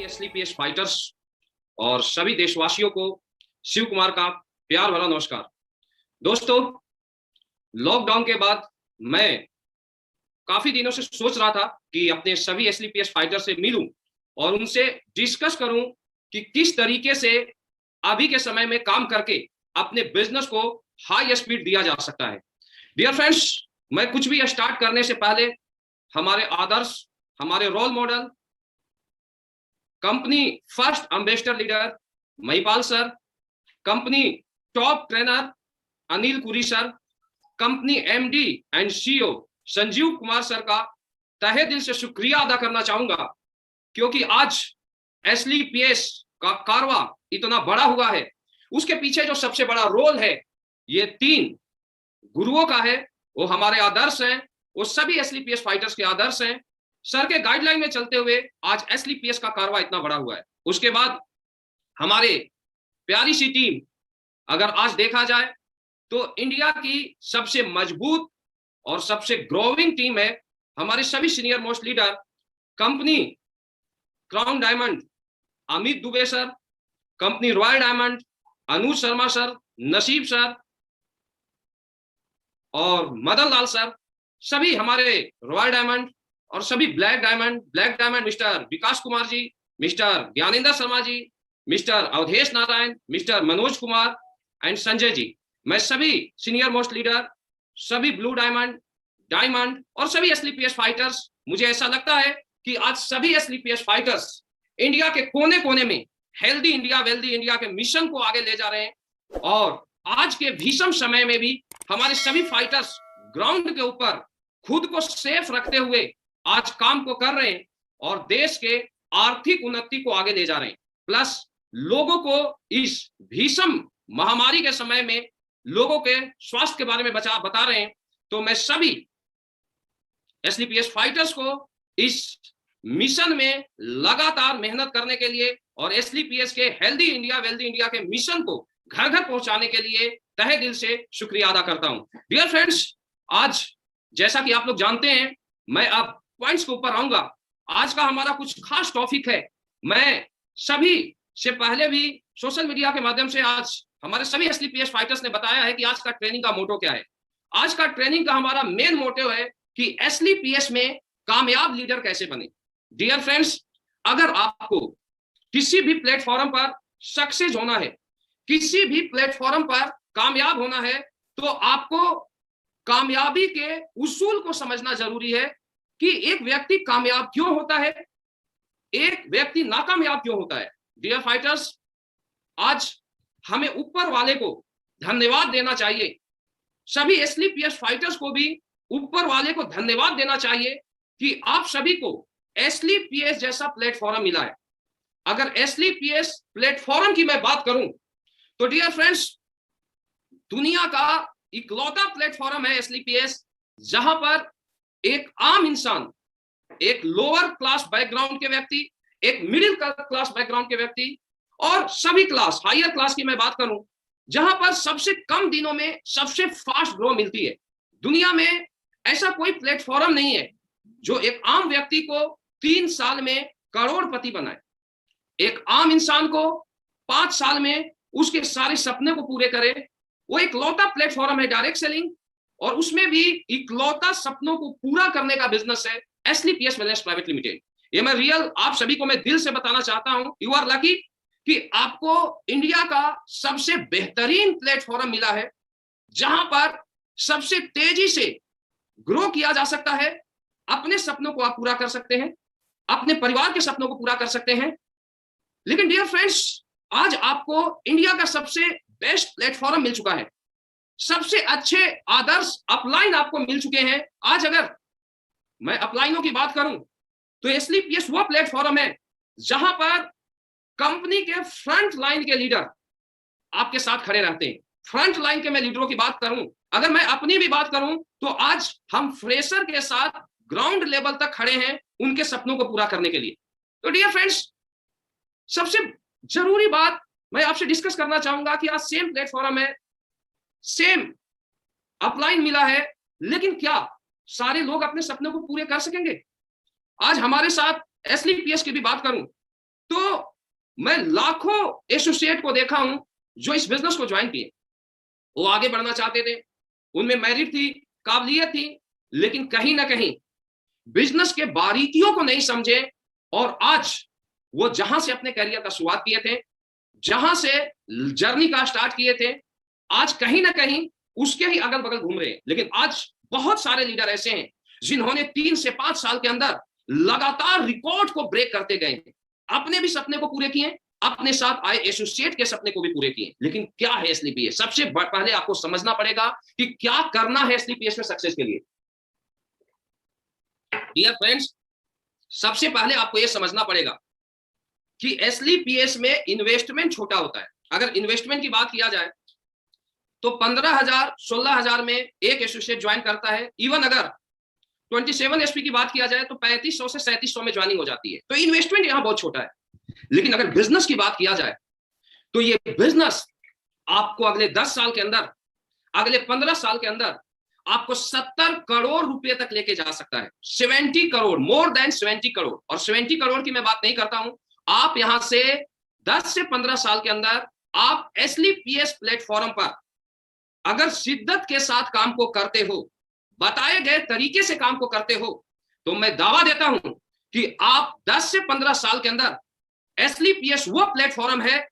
एसलीपीएस fighters और सभी देशवासियों को शिव कुमार का प्यार भरा नमस्कार। दोस्तों, लॉकडाउन के बाद मैं काफी दिनों से सोच रहा था कि अपने सभी एसलीपीएस फाइटर से मिलूं और उनसे डिस्कस करूं कि किस तरीके से अभी के समय में काम करके अपने बिजनेस को हाई स्पीड दिया जा सकता है। डियर फ्रेंड्स, मैं कुछ भी स्टार्ट करने से पहले हमारे आदर्श, हमारे role model, company first ambassador leader Mahipal sir, company top trainer Anil Kuri sir, company MD and CEO Sanjeev Kumar sir का तहे दिल से शुक्रिया अदा करना चाहूंगा, क्योंकि आज एसलीपीएस का कारवा इतना बड़ा हुआ है। उसके पीछे जो सबसे बड़ा रोल है ये 3 गुरुओं का है। वो हमारे आदर्श हैं, वो सभी एसलीपीएस फाइटर्स के आदर्श हैं। सर के गाइडलाइन में चलते हुए आज एसलीपीएस का कारवा इतना बड़ा हुआ है। उसके बाद हमारे प्यारी सी टीम, अगर आज देखा जाए तो इंडिया की सबसे मजबूत और सबसे ग्रोइंग टीम है। हमारे सभी senior most leader, company crown diamond Amit Dubey sir, company royal diamond Anuj Sharma sir, Naseeb sir और मदन लाल सर, सभी हमारे रॉयल डायमंड और सभी black diamond mister Vikas Kumar ji, mister Gyanendra Sharma ji, mister Awadhesh Narayan, mister Manoj Kumar and Sanjay ji. मैं सभी सीनियर मोस्ट लीडर, सभी ब्लू डायमंड और सभी एसलीपीएस फाइटर्स, मुझे ऐसा लगता है कि आज सभी एसलीपीएस फाइटर्स इंडिया के कोने कोने में हेल्दी इंडिया वेल्दी इंडिया के मिशन को आगे ले जा रहे हैं। और आज के भीषण समय में भी हमारे सभी फाइटर्स ग्राउंड के ऊपर खुद को सेफ रखते हुए आज काम को कर रहे हैं और देश के आर्थिक उन्नति को आगे ले जा रहे हैं। प्लस लोगों को इस भीषण महामारी के समय में लोगों के स्वास्थ्य के बारे में बता रहे हैं। तो मैं सभी एसलीपीएस फाइटर्स को इस मिशन में लगातार मेहनत करने के लिए और एसलीपीएस के हेल्दी इंडिया वेल्दी इंडिया के मिशन को घर घर पहुंचाने के लिए तहे दिल से शुक्रिया अदा करता हूं। डियर फ्रेंड्स, आज जैसा कि आप लोग जानते हैं, मैं अब पॉइंट्स के ऊपर आऊंगा। आज का हमारा कुछ खास टॉपिक है। मैं सभी से पहले भी सोशल मीडिया के माध्यम से आज हमारे सभी एसलीपीएस फाइटर्स ने बताया है कि आज का ट्रेनिंग का मोटो क्या है। आज का ट्रेनिंग का हमारा मेन मोटिव है कि एसलीपीएस में कामयाब लीडर कैसे बने। डियर फ्रेंड्स, अगर आपको किसी भी प्लेटफॉर्म पर सक्सेस होना है, किसी भी प्लेटफॉर्म पर कामयाब होना है, तो आपको कामयाबी के उसूल को समझना जरूरी है कि एक व्यक्ति कामयाब क्यों होता है, एक व्यक्ति नाकामयाब क्यों होता है। डियर फाइटर्स, आज हमें ऊपर वाले को धन्यवाद देना चाहिए। सभी एसलीपीएस फाइटर्स को भी ऊपर वाले को धन्यवाद देना चाहिए कि आप सभी को एसलीपीएस जैसा प्लेटफॉर्म मिला है। अगर एसलीपीएस प्लेटफॉर्म की मैं बात करूं तो डियर फ्रेंड्स, दुनिया का इकलौता प्लेटफॉर्म है एसलीपीएस, जहां पर एक आम इंसान, एक लोअर क्लास बैकग्राउंड के व्यक्ति, एक मिडिल क्लास बैकग्राउंड के व्यक्ति और सभी क्लास, हायर क्लास की मैं बात करूं, जहां पर सबसे कम दिनों में सबसे फास्ट ग्रो मिलती है। दुनिया में ऐसा कोई प्लेटफॉर्म नहीं है जो एक आम व्यक्ति को 3 साल में करोड़पति बनाए, एक आम इंसान को 5 साल में उसके सारे सपने को पूरे करे। वो इकलौता प्लेटफॉर्म है डायरेक्ट सेलिंग, और उसमें भी इकलौता सपनों को पूरा करने का बिजनेस है एसलीपीएस वेलनेस प्राइवेट लिमिटेड। ये मैं रियल आप सभी को मैं दिल से बताना चाहता हूं, यू आर लकी कि आपको इंडिया का सबसे बेहतरीन प्लेटफॉर्म मिला है, जहां पर सबसे तेजी से ग्रो किया जा सकता है। अपने सपनों को आप पूरा कर सकते हैं, अपने परिवार के सपनों को पूरा कर सकते हैं। लेकिन डियर फ्रेंड्स, आज आपको इंडिया का सबसे बेस्ट प्लेटफॉर्म मिल चुका है, सबसे अच्छे आदर्श अपलाइन आपको मिल चुके हैं। आज अगर मैं अपलाइनों की बात करूं तो एसलीपीएस वो प्लेटफॉर्म है जहां पर कंपनी के फ्रंट लाइन के लीडर आपके साथ खड़े रहते हैं। फ्रंट लाइन के मैं लीडरों की बात करूं, अगर मैं अपनी भी बात करूं तो आज हम फ्रेशर के साथ ग्राउंड लेवल तक खड़े हैं उनके सपनों को पूरा करने के लिए। तो डियर फ्रेंड्स, सबसे जरूरी बात मैं आपसे डिस्कस करना चाहूंगा कि आज सेम प्लेटफॉर्म है, सेम अपलाइन मिला है, लेकिन क्या सारे लोग अपने सपनों को पूरे कर सकेंगे? आज हमारे साथ एसलीपीएस की भी बात करूं तो मैं लाखों एसोसिएट को देखा हूं जो इस बिजनेस को ज्वाइन किए, वो आगे बढ़ना चाहते थे, उनमें मेरिट थी, काबिलियत थी, लेकिन कहीं ना कहीं बिजनेस के बारीकियों को नहीं समझे, और आज वो जहां से अपने करियर का शुरुआत किए थे, जहां से जर्नी का स्टार्ट किए थे, आज कहीं ना कहीं उसके ही अगल बगल घूम रहे हैं। लेकिन आज बहुत सारे लीडर ऐसे हैं जिन्होंने 3 से 5 साल के अंदर लगातार रिकॉर्ड को ब्रेक करते गए हैं, अपने भी सपने को पूरे किए, अपने साथ आए एसोसिएट के सपने को भी पूरे किए। लेकिन क्या है एसलीपीएस? सबसे पहले आपको समझना पड़ेगा कि क्या करना है एसलीपीएस में सक्सेस के लिए। डियर फ्रेंड्स, सबसे पहले आपको यह समझना पड़ेगा कि एसलीपीएस में इन्वेस्टमेंट छोटा होता है। अगर इन्वेस्टमेंट की बात किया जाए तो 15,000 16,000 में एक एसोसिएट ज्वाइन करता है। इवन अगर 27 एसपी की बात किया जाए तो 3500 से 3700 में ज्वाइनिंग हो जाती है। तो इन्वेस्टमेंट यहां बहुत छोटा है। लेकिन अगर बिजनेस की बात किया जाए तो ये बिजनेस आपको अगले 10 साल के अंदर, अगले 15 साल के अंदर आपको 70 करोड़ रुपए तक लेके जा सकता है। 70 करोड़, मोर देन 70 करोड़। और 70 करोड़ की मैं बात नहीं करता हूं, आप यहां से 10 से 15 साल के अंदर आप एसलीपीएस प्लेटफॉर्म पर अगर शिद्दत के साथ काम को करते हो, बताए गए तरीके से काम को करते हो, तो मैं दावा देता हूं कि आप 10 से 15 साल के अंदर एसलीपीएस वो प्लेटफॉर्म है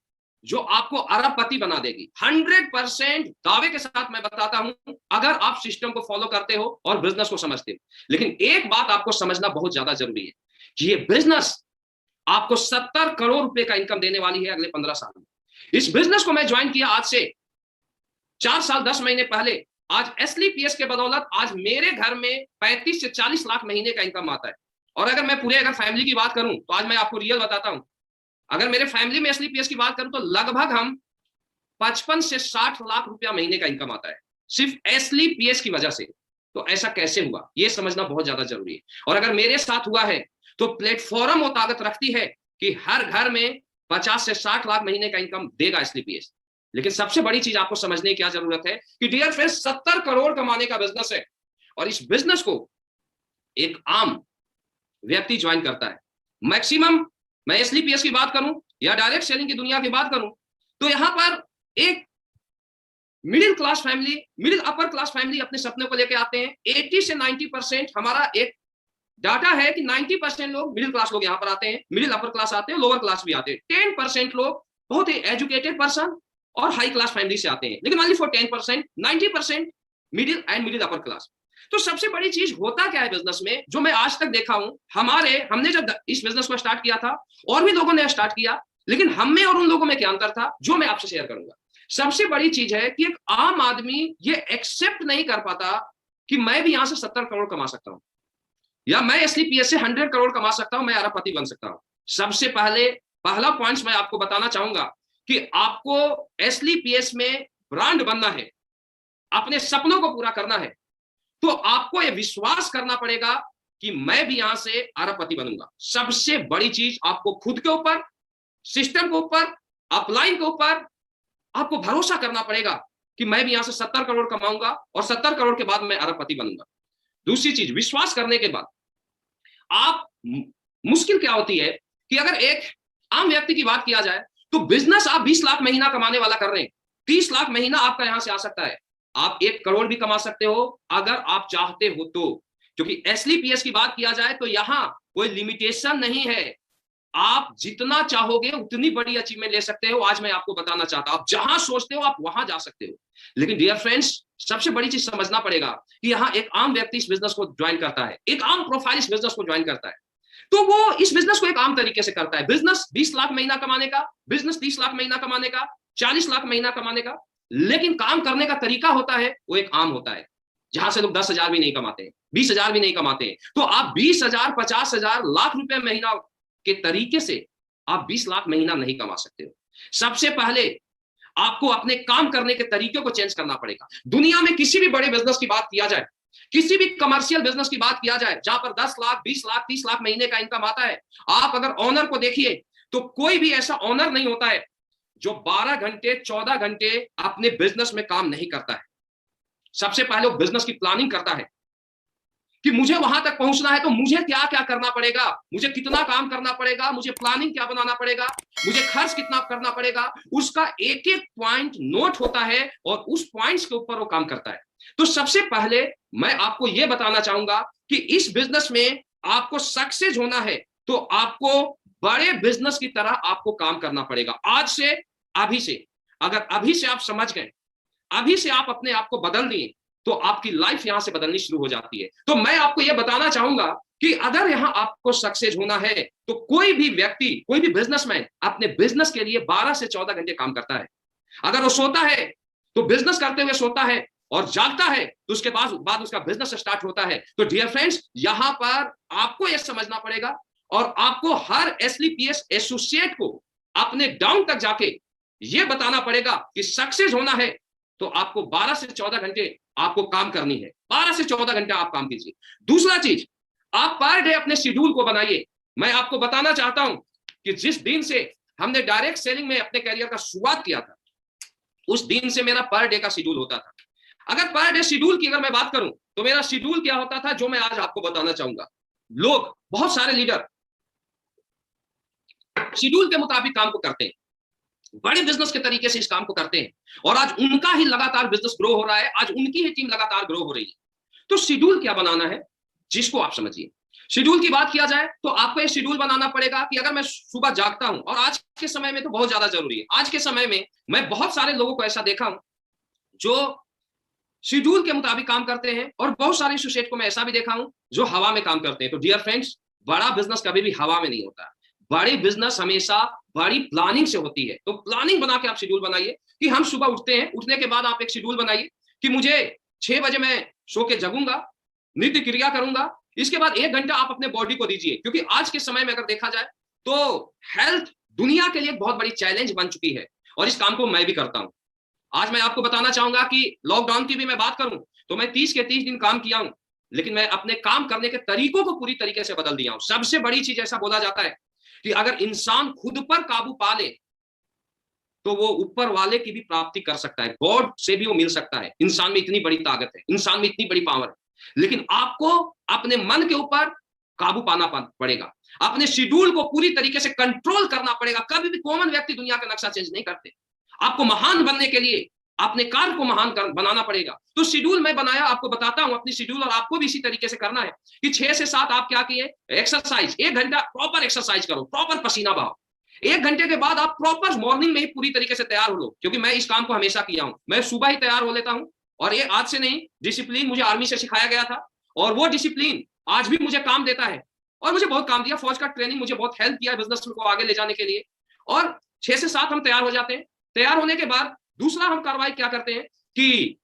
जो आपको अरबपति बना देगी। 100% दावे के साथ मैं बताता हूं, अगर आप सिस्टम को फॉलो करते हो और बिजनेस को समझते हो। लेकिन एक बात आपको समझना बहुत ज्यादा जरूरी है कि ये बिजनेस आपको 70 करोड़ रुपए का इनकम देने वाली है अगले 15 साल में। इस बिजनेस को मैं ज्वाइन किया आज से 4 साल 10 महीने पहले। आज एसलीपीएस के बदौलत आज मेरे घर में 35 से 40 लाख महीने का इनकम आता है। और अगर मैं पूरे फैमिली की बात करूं तो आज मैं आपको रियल बताता हूं, अगर मेरे फैमिली में एसलीपीएस की बात करूं तो लगभग हम 55 से 60 लाख रुपया महीने का इनकम आता है सिर्फ एसलीपीएस की वजह से। तो ऐसा कैसे हुआ, यह समझना बहुत ज्यादा जरूरी है। और अगर मेरे साथ हुआ है तो प्लेटफॉर्म वो ताकत रखती है कि हर घर में 50 से 60 लाख महीने का इनकम देगा एसलीपीएस। लेकिन सबसे बड़ी चीज आपको समझने की क्या जरूरत है कि डियर फ्रेंड्स, 70 करोड़ कमाने का बिजनेस है, और इस बिजनेस को एक आम व्यक्ति ज्वाइन करता है। मैक्सिमम मैं एसलीपीएस की बात करूं या डायरेक्ट सेलिंग की दुनिया की बात करूं तो यहां पर एक middle class family, middle upper class family अपने सपने को लेकर आते हैं। 80 से 90% हमारा एक डाटा है कि 90% लोग मिडिल क्लास लोग यहां पर आते हैं, मिडिल अपर क्लास आते हैं, लोअर क्लास भी आते हैं। 10% लोग बहुत ही एजुकेटेड पर्सन और हाई क्लास फैमिली से आते हैं, लेकिन only for 10%, 90% middle and middle upper class. तो सबसे बड़ी चीज होता क्या है बिजनेस में, जो मैं आज तक देखा हूं, हमने जब इस बिजनेस को स्टार्ट किया था और भी लोगों ने स्टार्ट किया, लेकिन हम में और उन लोगों में क्या अंतर था जो मैं आपसे शेयर करूंगा। सबसे बड़ी चीज है कि एक आम आदमी ये एक्सेप्ट नहीं कर पाता कि मैं भी यहां से 70 करोड़ कमा सकता हूं, या मैं एसलीपीएस से 100 करोड़ कमा सकता हूं, मैं अरबपति बन सकता हूं। सबसे पहला पॉइंट मैं आपको बताना चाहूंगा कि आपको एसलीपीएस में ब्रांड बनना है, अपने सपनों को पूरा करना है, तो आपको यह विश्वास करना पड़ेगा कि मैं भी यहां से अरबपति बनूंगा। सबसे बड़ी चीज आपको खुद के ऊपर, सिस्टम के ऊपर, अपलाइन के ऊपर आपको भरोसा करना पड़ेगा कि मैं भी यहां से 70 करोड़ कमाऊंगा और 70 करोड़ के बाद मैं अरबपति बनूंगा। दूसरी चीज, विश्वास करने के बाद आप, मुश्किल क्या होती है कि अगर एक आम व्यक्ति की बात किया जाए तो बिजनेस आप 20 लाख महीना कमाने वाला कर रहे हैं, 30 लाख महीना आपका यहां से आ सकता है, आप 1 करोड़ भी कमा सकते हो अगर आप चाहते हो तो। क्योंकि एसलीपीएस की बात किया जाए तो यहां कोई लिमिटेशन नहीं है, आप जितना चाहोगे उतनी बड़ी अचीवमेंट ले सकते हो। आज मैं आपको बताना चाहता हूं, आप जहां सोचते हो आप वहां जा सकते हो। लेकिन डियर फ्रेंड्स, सबसे बड़ी चीज समझना पड़ेगा कि यहाँ एक आम व्यक्ति इस बिजनेस को ज्वाइन करता है, एक आम प्रोफाइल इस बिजनेस को ज्वाइन करता है, तो वो इस बिजनेस को एक आम तरीके से करता है। बिजनेस 20 लाख महीना कमाने का, बिजनेस 30 लाख महीना कमाने का, 40 लाख महीना कमाने का, लेकिन काम करने का तरीका होता है वो एक आम होता है, जहां से लोग 10,000 भी नहीं कमाते हैं, 20,000 भी नहीं कमाते हैं। तो आप 20,000, 50,000, लाख रुपए महीना के तरीके से आप 20 लाख महीना नहीं कमा सकते हो। सबसे पहले आपको अपने काम करने के तरीके को चेंज करना पड़ेगा। दुनिया में किसी भी बड़े बिजनेस की बात किया जाए, किसी भी कमर्शियल बिजनेस की बात किया जाए जहां पर 10 लाख, 20 लाख, 30 लाख महीने का इनकम आता है, आप अगर ऑनर को देखिए तो कोई भी ऐसा ऑनर नहीं होता है जो 12 घंटे 14 घंटे अपने बिजनेस में काम नहीं करता है। सबसे पहले वो बिजनेस की प्लानिंग करता है कि मुझे वहां तक पहुंचना है तो मुझे क्या क्या करना पड़ेगा, मुझे कितना काम करना पड़ेगा, मुझे प्लानिंग क्या बनाना पड़ेगा, मुझे खर्च कितना करना पड़ेगा, उसका एक एक पॉइंट नोट होता है और उस पॉइंट्स के ऊपर वो काम करता है। तो सबसे पहले मैं आपको यह बताना चाहूंगा कि इस बिजनेस में आपको सक्सेस होना है तो आपको बड़े बिजनेस की तरह आपको काम करना पड़ेगा। आज से, अभी से, अगर अभी से आप समझ गए, अभी से आप अपने आप को बदल दिए, तो आपकी लाइफ यहां से बदलनी शुरू हो जाती है। तो मैं आपको यह बताना चाहूंगा कि अगर यहां आपको सक्सेस होना है तो कोई भी व्यक्ति, कोई भी बिजनेसमैन अपने बिजनेस के लिए 12 से 14 घंटे काम करता है। अगर वो सोता है तो बिजनेस करते हुए सोता है, और जागता है तो उसके बाद उसका बिजनेस स्टार्ट होता है। तो डियर फ्रेंड्स, यहां पर आपको यह समझना पड़ेगा और आपको हर एसलीपीएस एसोसिएट को अपने डाउन तक जाके यह बताना पड़ेगा कि सक्सेस होना है तो आपको 12 से 14 घंटे आपको काम करनी है। 12 से 14 घंटे आप काम कीजिए। दूसरा चीज, आप पर डे अपने शेड्यूल को बनाइए। मैं आपको बताना चाहता हूं कि जिस दिन से हमने डायरेक्ट सेलिंग में अपने करियर का शुरुआत किया था, उस दिन से मेरा पर डे का शेड्यूल होता था। अगर पर डे शेड्यूल की अगर मैं बात करूं तो मेरा शेड्यूल क्या होता था, जो मैं आज आपको बताना चाहूंगा। लोग, बहुत सारे लीडर शेड्यूल के मुताबिक काम को करते हैं, बड़े बिजनेस के तरीके से इस काम को करते हैं, और आज उनका ही लगातार बिजनेस ग्रो हो रहा है, आज उनकी ही टीम लगातार ग्रो हो रही है। तो शेड्यूल क्या बनाना है, जिसको आप समझिए। शेड्यूल की बात किया जाए तो आपको ये शेड्यूल बनाना पड़ेगा कि अगर मैं सुबह जागता हूं, और आज के समय में तो बहुत ज्यादा जरूरी है, आज के समय में मैं बहुत सारे लोगों को ऐसा देखा हूं जो शेड्यूल के मुताबिक काम करते हैं, और बहुत सारे एसोसिएट को मैं ऐसा भी देखा हूं जो हवा में काम करते हैं। तो डियर फ्रेंड्स, बड़ा बिजनेस कभी भी हवा में नहीं होता। बड़ी बिजनेस हमेशा बड़ी प्लानिंग से होती है। तो प्लानिंग बना के आप शेड्यूल बनाइए कि हम सुबह उठते हैं, उठने के बाद आप एक शेड्यूल बनाइए कि मुझे 6 बजे मैं सो के जगूंगा, नित्य क्रिया करूंगा, इसके बाद 1 घंटा आप अपने बॉडी को दीजिए। क्योंकि आज के समय में अगर देखा जाए तो हेल्थ दुनिया के लिए बहुत बड़ी चैलेंज बन चुकी है, और इस काम को मैं भी करता हूं। आज मैं आपको बताना चाहूंगा कि लॉकडाउन की भी मैं बात करूं तो मैं 30 के 30 दिन काम किया हूं, लेकिन मैं अपने काम करने के तरीकों को पूरी तरीके से बदल दिया हूं। सबसे बड़ी चीज, ऐसा बोला जाता है कि अगर इंसान खुद पर काबू पा ले तो वो ऊपर वाले की भी प्राप्ति कर सकता है, गॉड से भी वो मिल सकता है। इंसान में इतनी बड़ी ताकत है, इंसान में इतनी बड़ी पावर है, लेकिन आपको अपने मन के ऊपर काबू पाना पड़ेगा, अपने शेड्यूल को पूरी तरीके से कंट्रोल करना पड़ेगा। कभी भी कॉमन व्यक्ति दुनिया का नक्शा चेंज नहीं करते। आपको महान बनने के लिए अपने कार्य को महान बनाना पड़ेगा। तो शेड्यूल मैं बनाया, आपको बताता हूं अपनी शेड्यूल, और आपको भी इसी तरीके से करना है कि 6 से 7 आप क्या किए, एक्सरसाइज, 1 घंटा प्रॉपर एक्सरसाइज करो, प्रॉपर पसीना बहाओ। 1 घंटे के बाद आप प्रॉपर मॉर्निंग में ही पूरी तरीके से तैयार हो लो, क्योंकि मैं इस काम को हमेशा किया हूं, मैं सुबह ही तैयार हो लेता हूं। और ये आज से नहीं, डिसिप्लिन मुझे आर्मी से सिखाया गया था, और वो डिसिप्लिन आज भी मुझे काम देता है, और मुझे बहुत काम दिया। फौज का ट्रेनिंग मुझे बहुत हेल्प किया बिजनेस को आगे ले जाने के लिए। और 6 से 7 हम तैयार हो जाते हैं। तैयार होने के बाद दूसरा हम कार्रवाई क्या करते हैं कि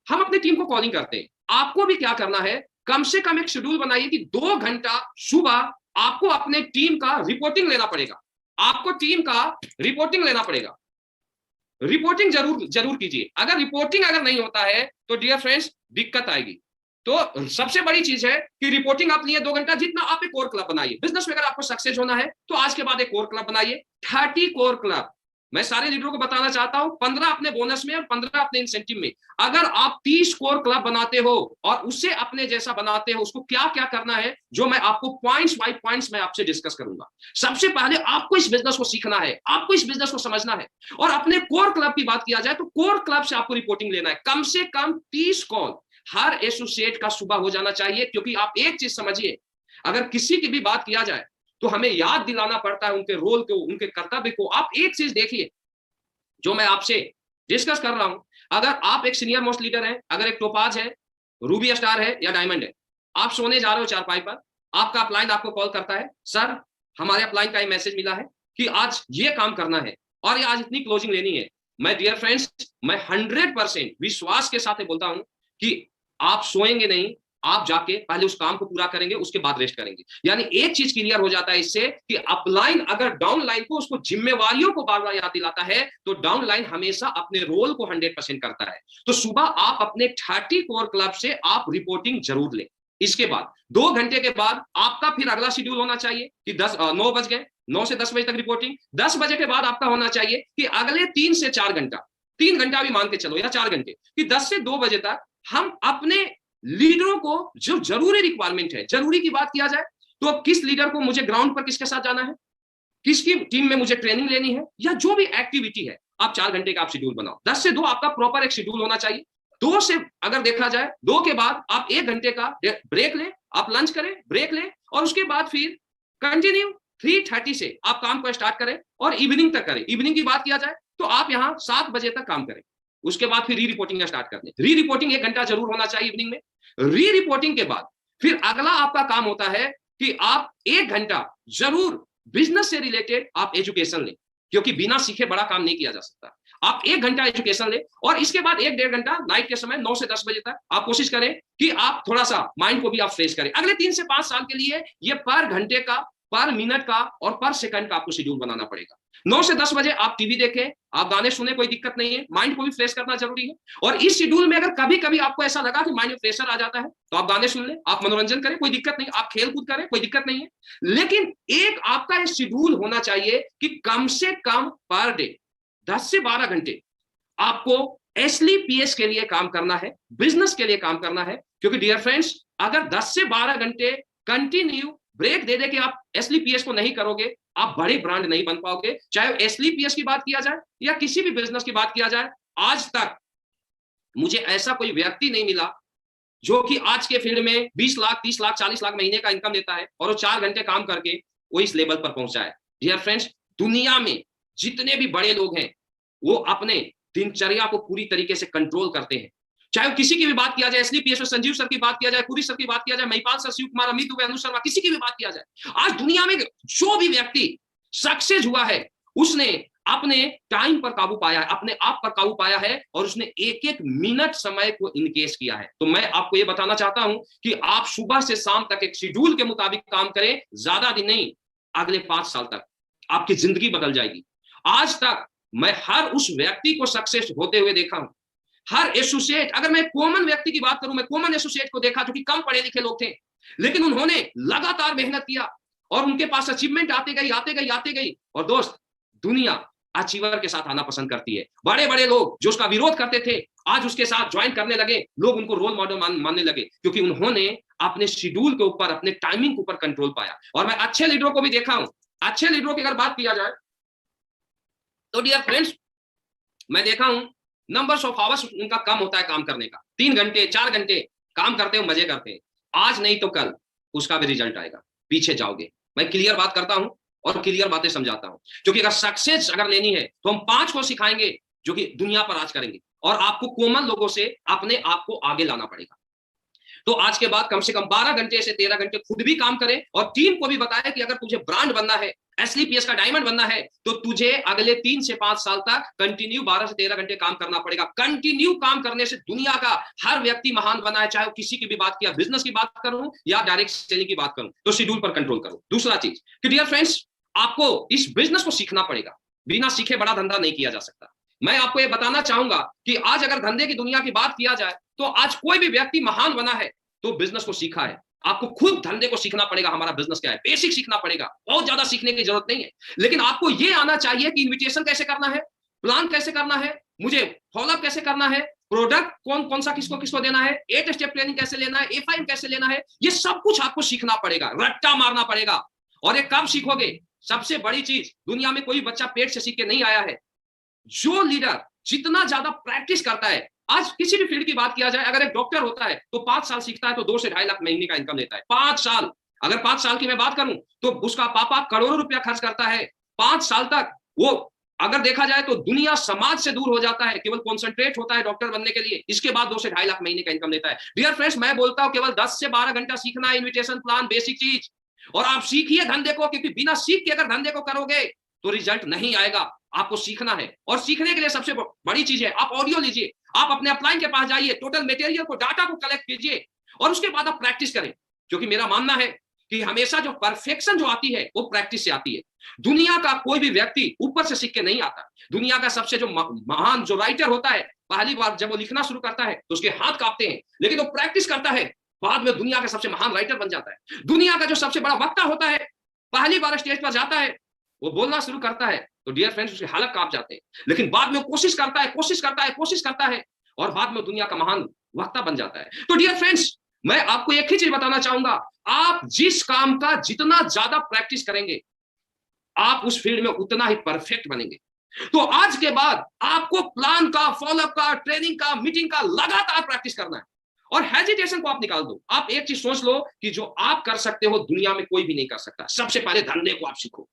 हम अपनी टीम को कॉलिंग करते हैं। आपको भी क्या करना है, कम से कम एक शेड्यूल बनाइए कि 2 घंटा सुबह आपको अपने टीम का रिपोर्टिंग लेना पड़ेगा। आपको टीम का रिपोर्टिंग लेना पड़ेगा। रिपोर्टिंग जरूर कीजिए। अगर रिपोर्टिंग अगर नहीं होता है तो डियर फ्रेंड्स दिक्कत आएगी। तो सबसे बड़ी चीज है कि रिपोर्टिंग आप लिए 2 घंटा, जितना आप एक कोर क्लब बनाइए। बिजनेस में अगर आपको सक्सेस होना है तो आज के बाद एक कोर क्लब बनाइए, 30 कोर क्लब। मैं सारे लीडरों को बताना चाहता हूं, 15 अपने बोनस में और 15 अपने इंसेंटिव में। अगर आप 30 कोर क्लब बनाते हो और उससे अपने जैसा बनाते हो, उसको क्या क्या करना है, जो मैं आपको पॉइंट्स बाय पॉइंट्स में आपसे डिस्कस करूंगा। सबसे पहले आपको इस बिजनेस को सीखना है, आपको इस बिजनेस को समझना है। और अपने कोर क्लब की बात किया जाए तो कोर क्लब से आपको रिपोर्टिंग लेना है। कम से कम 30 कॉल हर एसोसिएट का सुबह हो जाना चाहिए। क्योंकि आप एक चीज समझिए, अगर किसी की भी बात किया जाए तो हमें याद दिलाना पड़ता है उनके रोल को, उनके कर्तव्य को। आप एक चीज देखिए जो मैं आपसे डिस्कस कर रहा हूं, अगर आप एक सीनियर मोस्ट लीडर हैं, अगर एक टोपाज है, रूबी स्टार है या डायमंड है, आप सोने जा रहे हो चारपाई पर, आपका अपलाइन आपको कॉल करता है, सर हमारे अपलाइन का ये मैसेज मिला है कि आज ये काम करना है और ये आज इतनी क्लोजिंग लेनी है। मैं डियर फ्रेंड्स, मैं 100% विश्वास के साथ बोलता हूं कि आप सोएंगे नहीं, आप जाके पहले उस काम को पूरा करेंगे, उसके बाद रेस्ट करेंगे। यानी एक चीज क्लियर हो जाता है इससे कि अपलाइन अगर डाउन लाइन को, उसको जिम्मेवारियों को बार बार याद दिलाता है, तो डाउन लाइन हमेशा अपने रोल को 100% करता है। तो सुबह आप अपने 30 कोर क्लब से आप रिपोर्टिंग जरूर लें। इसके बाद 2 घंटे के बाद आपका फिर अगला शेड्यूल होना चाहिए कि 9 बज गए, 9 से 10 बजे तक रिपोर्टिंग। 10 बजे के बाद आपका होना चाहिए कि अगले 3 से 4 घंटा, 3 घंटा भी मान के चलो या 4 घंटे, कि 10 से 2 बजे तक हम अपने लीडरों को जो जरूरी रिक्वायरमेंट है, जरूरी की बात किया जाए तो किस लीडर को मुझे ग्राउंड पर किसके साथ जाना है, किसकी टीम में मुझे ट्रेनिंग लेनी है, या जो भी एक्टिविटी है, आप 4 घंटे का आप शेड्यूल बनाओ। 10 से 2 आपका प्रॉपर एक शेड्यूल होना चाहिए। 2 से अगर देखा जाए, 2 के बाद आप 1 घंटे का ब्रेक लें, आप लंच करें, ब्रेक लें, और उसके बाद फिर कंटिन्यू 3:30 से आप काम को स्टार्ट करें और इवनिंग तक करें। इवनिंग की बात किया जाए तो आप यहाँ 7 बजे तक काम करें। उसके बाद फिर री रिपोर्टिंग स्टार्ट कर दें। री रिपोर्टिंग 1 घंटा जरूर होना चाहिए इवनिंग में। री रिपोर्टिंग के बाद फिर अगला आपका काम होता है कि आप 1 घंटा जरूर बिजनेस से रिलेटेड आप एजुकेशन लें, क्योंकि बिना सीखे बड़ा काम नहीं किया जा सकता। आप 1 घंटा एजुकेशन लें और इसके बाद 1-1.5 घंटा नाइट के समय 9 से 10 बजे तक आप कोशिश करें कि आप थोड़ा सा माइंड को भी आप फ्रेश करें। अगले 3 से 5 साल के लिए ये पर घंटे का, पर मिनट का और पर सेकंड का आपको शेड्यूल बनाना पड़ेगा। 9 से 10 बजे आप टीवी देखें, आप गाने सुने, कोई दिक्कत नहीं है, माइंड को भी फ्रेश करना जरूरी है। और इस शेड्यूल में अगर कभी कभी आपको ऐसा लगा कि माइंड में प्रेशर आ जाता है तो आप गाने सुन लें, आप मनोरंजन करें, कोई दिक्कत नहीं, आप खेल कूद करें, कोई दिक्कत नहीं है। लेकिन एक आपका ये शेड्यूल होना चाहिए कि कम से कम पर डे 10 से 12 घंटे आपको एसलीपीएस के लिए काम करना है, बिजनेस के लिए काम करना है। क्योंकि डियर फ्रेंड्स, अगर 10 से 12 घंटे कंटिन्यू ब्रेक दे दे के आप एसलीपीएस को नहीं करोगे, आप बड़े ब्रांड नहीं बन पाओगे। चाहे एसलीपीएस की बात किया जाए या किसी भी बिजनेस की बात किया जाए, आज तक मुझे ऐसा कोई व्यक्ति नहीं मिला जो कि आज के फील्ड में 20 लाख, 30 लाख, 40 लाख महीने का इनकम देता है और वो 4 घंटे काम करके वो इस लेवल पर पहुंचा है। डियर फ्रेंड्स, दुनिया में जितने भी बड़े लोग हैं वो अपने दिनचर्या को पूरी तरीके से कंट्रोल करते हैं। चाहे किसी की भी बात किया जाए, एसलीपीएस में संजीव सर की बात किया जाए, पुरी सर की बात किया जाए, महिपाल सर, शिव कुमार, अमित दुबे, अनु शर्मा, किसी की भी बात किया जाए, आज दुनिया में जो भी व्यक्ति सक्सेस हुआ है उसने अपने टाइम पर काबू पाया है, अपने आप पर काबू पाया है और उसने एक एक मिनट समय को इनकेस किया है। तो मैं आपको यह बताना चाहता हूं कि आप सुबह से शाम तक एक शेड्यूल के मुताबिक काम करें। ज्यादा दिन नहीं, अगले 5 साल तक आपकी जिंदगी बदल जाएगी। आज तक मैं हर उस व्यक्ति को सक्सेस होते हुए देखा हूं, हर एसोसिएट। अगर मैं कॉमन व्यक्ति की बात करूं, मैं कॉमन एसोसिएट को देखा जो कि कम पढ़े लिखे लोग थे, लेकिन उन्होंने लगातार मेहनत किया और उनके पास अचीवमेंट आते गई, आते गई, आते गई। और दोस्त, दुनिया अचीवर के साथ आना पसंद करती है। बड़े बड़े लोग जो उसका विरोध करते थे, आज उसके साथ ज्वाइन करने लगे, लोग उनको रोल मॉडल मानने लगे, क्योंकि उन्होंने अपने शेड्यूल के ऊपर, अपने टाइमिंग के ऊपर कंट्रोल पाया। और मैं अच्छे लीडरों को भी देखा हूं। अच्छे लीडरों की अगर बात किया जाए तो डियर फ्रेंड्स, मैं देखा हूं नंबर्स ऑफ आवर्स उनका कम होता है काम करने का। 3 घंटे 4 घंटे काम करते हैं, मजे करते हैं। आज नहीं तो कल उसका भी रिजल्ट आएगा, पीछे जाओगे। मैं क्लियर बात करता हूं और क्लियर बातें समझाता हूं, क्योंकि अगर सक्सेस अगर लेनी है तो हम 5 को सिखाएंगे जो कि दुनिया पर राज करेंगे, और आपको कॉमन लोगों से अपने आप को आगे लाना पड़ेगा। तो आज के बाद कम से कम 12 घंटे से 13 घंटे खुद भी काम करें और टीम को भी बताएं कि अगर तुझे ब्रांड बनना है, एसलीपीएस का डायमंड बनना है, तो तुझे अगले 3 से 5 साल तक कंटिन्यू 12 से 13 घंटे काम करना पड़ेगा। कंटिन्यू काम करने से दुनिया का हर व्यक्ति महान बना है। चाहे किसी की भी बात किया, बिजनेस की बात करूं या डायरेक्ट सेलिंग की बात करूं, तो शेड्यूल पर कंट्रोल करो। दूसरा चीज कि डियर फ्रेंड्स, आपको इस बिजनेस को सीखना पड़ेगा। बिना सीखे बड़ा धंधा नहीं किया जा सकता। मैं आपको ये बताना चाहूंगा कि आज अगर धंधे की दुनिया की बात किया जाए तो आज कोई भी व्यक्ति महान बना है तो बिजनेस को सीखा है। आपको खुद धंधे को सीखना पड़ेगा, हमारा बिजनेस क्या है, बेसिक सीखना पड़ेगा। बहुत ज्यादा सीखने की जरूरत नहीं है, लेकिन आपको यह आना चाहिए कि इन्विटेशन कैसे करना है, प्लान कैसे करना है, मुझे फॉलोअप कैसे करना है, प्रोडक्ट कौन कौन सा किसको किसको देना है, 8 स्टेप प्लानिंग कैसे लेना है, एफआईएम कैसे लेना है, ये सब कुछ आपको सीखना पड़ेगा, रट्टा मारना पड़ेगा। और ये कब सीखोगे? सबसे बड़ी चीज, दुनिया में कोई बच्चा पेट से सीख के नहीं आया है। जो लीडर जितना ज्यादा प्रैक्टिस करता है, आज किसी भी फील्ड की बात किया जाए, अगर एक डॉक्टर होता है तो 5 साल सीखता है तो 2 से 2.5 लाख महीने का इनकम लेता है। 5 साल। अगर 5 साल की मैं बात करूं तो उसका पापा करोड़ों रुपया खर्च करता है 5 साल तक। वो अगर देखा जाए तो दुनिया समाज से दूर हो जाता है, केवल कॉन्सेंट्रेट होता है डॉक्टर बनने के लिए। इसके बाद 2 से 2.5 लाख महीने का इनकम लेता है। डियर फ्रेंड्स, मैं बोलता हूं केवल 10 से 12 घंटा सीखना है, इन्विटेशन प्लान, बेसिक चीज। और आप सीखिए धंधे को, क्योंकि बिना सीख के अगर धंधे को करोगे तो रिजल्ट नहीं आएगा। आपको सीखना है, और सीखने के लिए सबसे बड़ी चीज है, आप ऑडियो लीजिए, आप अपने अपलाइन के पास जाइए, टोटल मटेरियल को, डाटा को कलेक्ट कीजिए और उसके बाद आप प्रैक्टिस करें। क्योंकि मेरा मानना है कि हमेशा जो परफेक्शन जो आती है वो प्रैक्टिस से आती है। दुनिया का कोई भी व्यक्ति ऊपर से सीख के नहीं आता। दुनिया का सबसे जो महान जो राइटर होता है, पहली बार जब वो लिखना शुरू करता है तो उसके हाथ कांपते हैं, लेकिन वो प्रैक्टिस करता है, बाद में दुनिया का सबसे महान राइटर बन जाता है। दुनिया का जो सबसे बड़ा वक्ता होता है, पहली बार स्टेज पर जाता है, वो बोलना शुरू करता है तो डियर फ्रेंड्स उसके हालत कांप जाते हैं, लेकिन बाद में कोशिश करता है, कोशिश करता है, कोशिश करता है, और बाद में दुनिया का महान वक्ता बन जाता है। तो डियर फ्रेंड्स, मैं आपको एक ही चीज बताना चाहूंगा, आप जिस काम का जितना ज्यादा प्रैक्टिस करेंगे, आप उस फील्ड में उतना ही परफेक्ट बनेंगे। तो आज के बाद आपको प्लान का, फॉलोअप का, ट्रेनिंग का, मीटिंग का लगातार प्रैक्टिस करना है। और हेजिटेशन को आप निकाल दो। आप एक चीज सोच लो कि जो आप कर सकते हो दुनिया में कोई भी नहीं कर सकता। सबसे पहले धंधे को आप सीखो।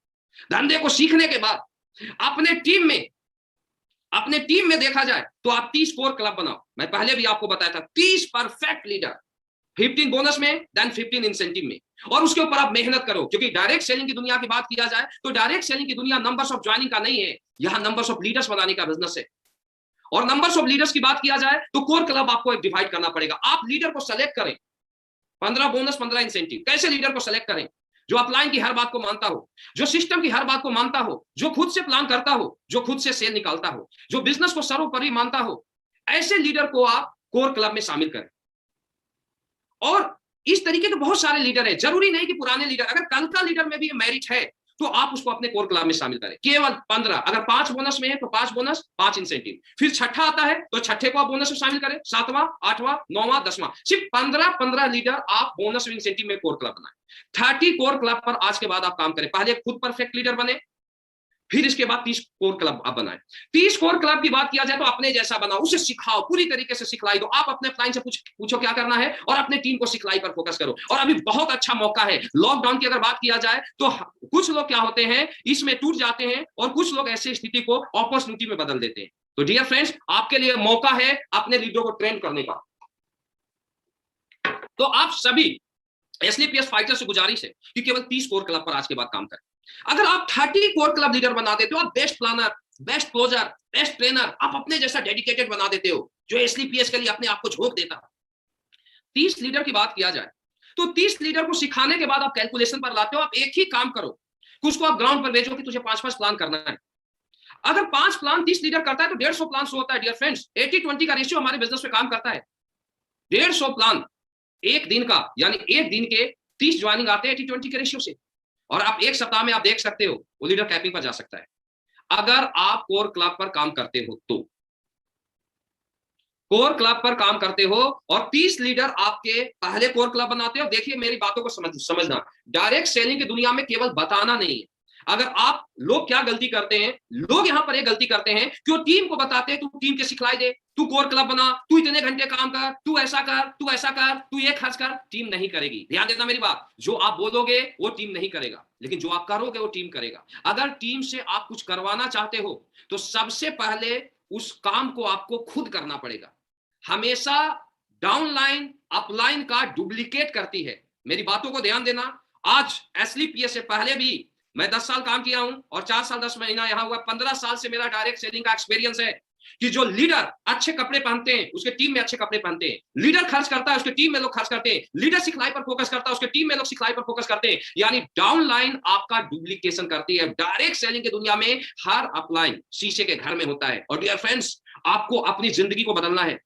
धंधे को सीखने के बाद अपने टीम में देखा जाए तो आप 30 कोर क्लब बनाओ। मैं पहले भी आपको बताया था, 30 परफेक्ट लीडर, 15 बोनस में, देन 15 इंसेंटिव में, और उसके ऊपर आप मेहनत करो। क्योंकि डायरेक्ट सेलिंग की दुनिया की बात किया जाए तो डायरेक्ट सेलिंग की दुनिया नंबर्स ऑफ ज्वाइनिंग का नहीं है, यहां नंबर्स ऑफ लीडर्स बनाने का बिजनेस है। और नंबर्स ऑफ लीडर्स की बात किया जाए तो कोर क्लब आपको एक डिवाइड करना पड़ेगा। आप लीडर को सेलेक्ट करें, 15 बोनस 15 इंसेंटिव। कैसे लीडर को सेलेक्ट करें? जो अपलाइन की हर बात को मानता हो, जो सिस्टम की हर बात को मानता हो, जो खुद से प्लान करता हो, जो खुद से सेल निकालता हो, जो बिजनेस को सर्वोपरि मानता हो, ऐसे लीडर को आप कोर क्लब में शामिल करें। और इस तरीके के बहुत सारे लीडर हैं, जरूरी नहीं कि पुराने लीडर। अगर कल का लीडर में भी मेरिट है तो आप उसको अपने कोर क्लब में शामिल करें। केवल 15, अगर 5 बोनस में है तो 5 बोनस 5 इंसेंटिव। फिर छठा आता है तो छठे को आप बोनस में शामिल करें, 7वां 8वां 9वां 10वां। सिर्फ 15 लीडर आप बोनस इंसेंटिव में कोर क्लब बनाए। 30 कोर क्लब पर आज के बाद आप काम करें। पहले खुद परफेक्ट लीडर बने, फिर इसके बाद 30 कोर क्लब आप बनाए। 30 कोर क्लब की बात किया जाए तो अपने जैसा बनाओ, उसे सिखाओ, पूरी तरीके से सिखलाई दो। आप अपने क्लाइंट से पूछो क्या करना है और अपने टीम को सिखलाई पर फोकस करो। और अभी बहुत अच्छा मौका है। लॉकडाउन की अगर बात किया जाए तो कुछ लोग क्या होते हैं, इसमें टूट जाते हैं, और कुछ लोग ऐसी स्थिति को अपॉर्चुनिटी में बदल देते हैं। तो डियर फ्रेंड्स, आपके लिए मौका है अपने लीडरों को ट्रेन करने का। तो आप सभी एसलीपीएस फाइटर से गुजारिश है कि केवल 30 कोर क्लब पर आज के बाद काम करें। अगर आप 30 कोर क्लब लीडर बना देते हो, आप best planner, best closer, best trainer, आप अपने जैसा डेडिकेटेड बना देते हो जो एसलीपीएस के लिए अपने आप को झोंक देता है। 30 लीडर की बात किया जाए तो 30 लीडर को सिखाने के बाद आप कैलकुलेशन पर लाते हो। आप एक ही काम करो, कुछ को आप ग्राउंड पर भेजो कि तुझे 5-5 प्लान करना है। अगर 5 प्लान 30 लीडर करता है तो 150 प्लान होता है। डियर फ्रेंड्स, 80-20 का रेशियो हमारे बिजनेस में काम करता है। 150 प्लान एक दिन का, यानी एक दिन के 30 ज्वाइनिंग आते हैं 80-20 के रेशियो से। और आप एक सप्ताह में आप देख सकते हो वो लीडर कैपिंग पर जा सकता है अगर आप कोर क्लब पर काम करते हो। तो कोर क्लब पर काम करते हो और 30 लीडर आपके पहले कोर क्लब बनाते हो। देखिए मेरी बातों को समझना, डायरेक्ट सेलिंग की दुनिया में केवल बताना नहीं है। अगर आप लोग क्या गलती करते हैं, लोग यहां पर एक गलती करते हैं कि वो टीम को बताते हैं तू टीम के सिखलाई दे, तू कोर क्लब बना, तू इतने घंटे काम कर, तू ऐसा कर, तू ऐसा कर, तू ये खर्च कर। टीम नहीं करेगी। ध्यान देना मेरी बात, जो आप बोलोगे वो टीम नहीं करेगा, लेकिन जो आप करोगे वो टीम करेगा। अगर टीम से आप कुछ करवाना चाहते हो तो सबसे पहले उस काम को आपको खुद करना पड़ेगा। हमेशा डाउनलाइन अपलाइन का डुप्लीकेट करती है। मेरी बातों को ध्यान देना। आज एसलीपीएस से पहले भी मैं 10 साल काम किया हूं और 4 साल 10 महीना यहां हुआ। 15 साल से मेरा डायरेक्ट सेलिंग का एक्सपीरियंस है कि जो लीडर अच्छे कपड़े पहनते हैं उसके टीम में अच्छे कपड़े पहनते हैं। लीडर खर्च करता है उसके टीम में लोग खर्च करते हैं। लीडर सिखलाई पर फोकस करता है उसके टीम में लोग सिखलाई पर फोकस करते हैं। यानी डाउनलाइन आपका डुप्लीकेशन करती है। डायरेक्ट सेलिंग की दुनिया में हर अपलाइन शीशे के घर में होता है। और डियर फ्रेंड्स, आपको अपनी जिंदगी को बदलना है,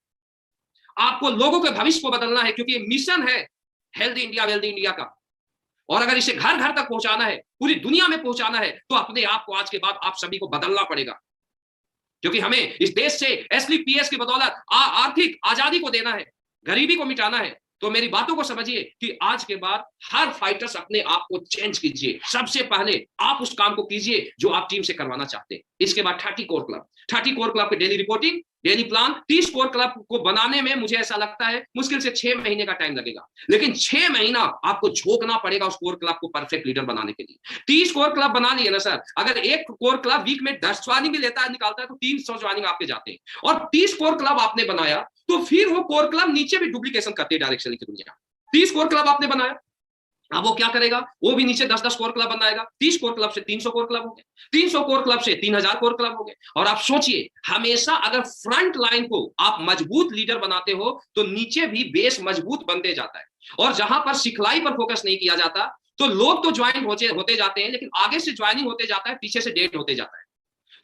आपको लोगों के भविष्य को बदलना है, क्योंकि मिशन है हेल्दी इंडिया वेल्दी इंडिया का। और अगर इसे घर घर तक पहुंचाना है, पूरी दुनिया में पहुंचाना है, तो अपने आप को आज के बाद आप सभी को बदलना पड़ेगा। क्योंकि हमें इस देश से एसलीपीएस की बदौलत आर्थिक आजादी को देना है, गरीबी को मिटाना है। तो मेरी बातों को समझिए कि आज के बाद हर फाइटर्स अपने आप को चेंज कीजिए। सबसे पहले आप उस काम को कीजिए जो आप टीम से करवाना चाहते हैं। इसके बाद 30 कोर क्लब, 30 कोर क्लब की daily reporting, daily plan. 30 core club को बनाने में मुझे ऐसा लगता है मुश्किल से 6 महीने का टाइम लगेगा, लेकिन 6 महीना आपको झोंकना पड़ेगा उस कोर क्लब को परफेक्ट लीडर बनाने के लिए। 30 कोर क्लब बना लिए ना सर, अगर एक कोर क्लब वीक में 10 ज्वाइनिंग भी लेता है निकालता है तो 300 ज्वाइनिंग आपके जाते हैं। और 30 कोर क्लब आपने बनाया तो फिर वो कोर क्लब नीचे भी डुप्लीकेशन करती है डायरेक्ट सेलिंग की दुनिया। 30 कोर क्लब आपने बनाया, अब वो क्या करेगा, वो भी नीचे 10-10 कोर क्लब बनाएगा। 30 कोर क्लब से 300 कोर क्लब हो गए, 300 कोर क्लब से 3000 कोर क्लब हो गए। और आप सोचिए, हमेशा अगर फ्रंट लाइन को आप मजबूत लीडर बनाते हो तो नीचे भी बेस मजबूत बनते जाता है। और जहां पर सिखलाई पर फोकस नहीं किया जाता तो लोग तो ज्वाइन होते जाते हैं, लेकिन आगे से ज्वाइनिंग होते जाता है, पीछे से डेट होते जाता है।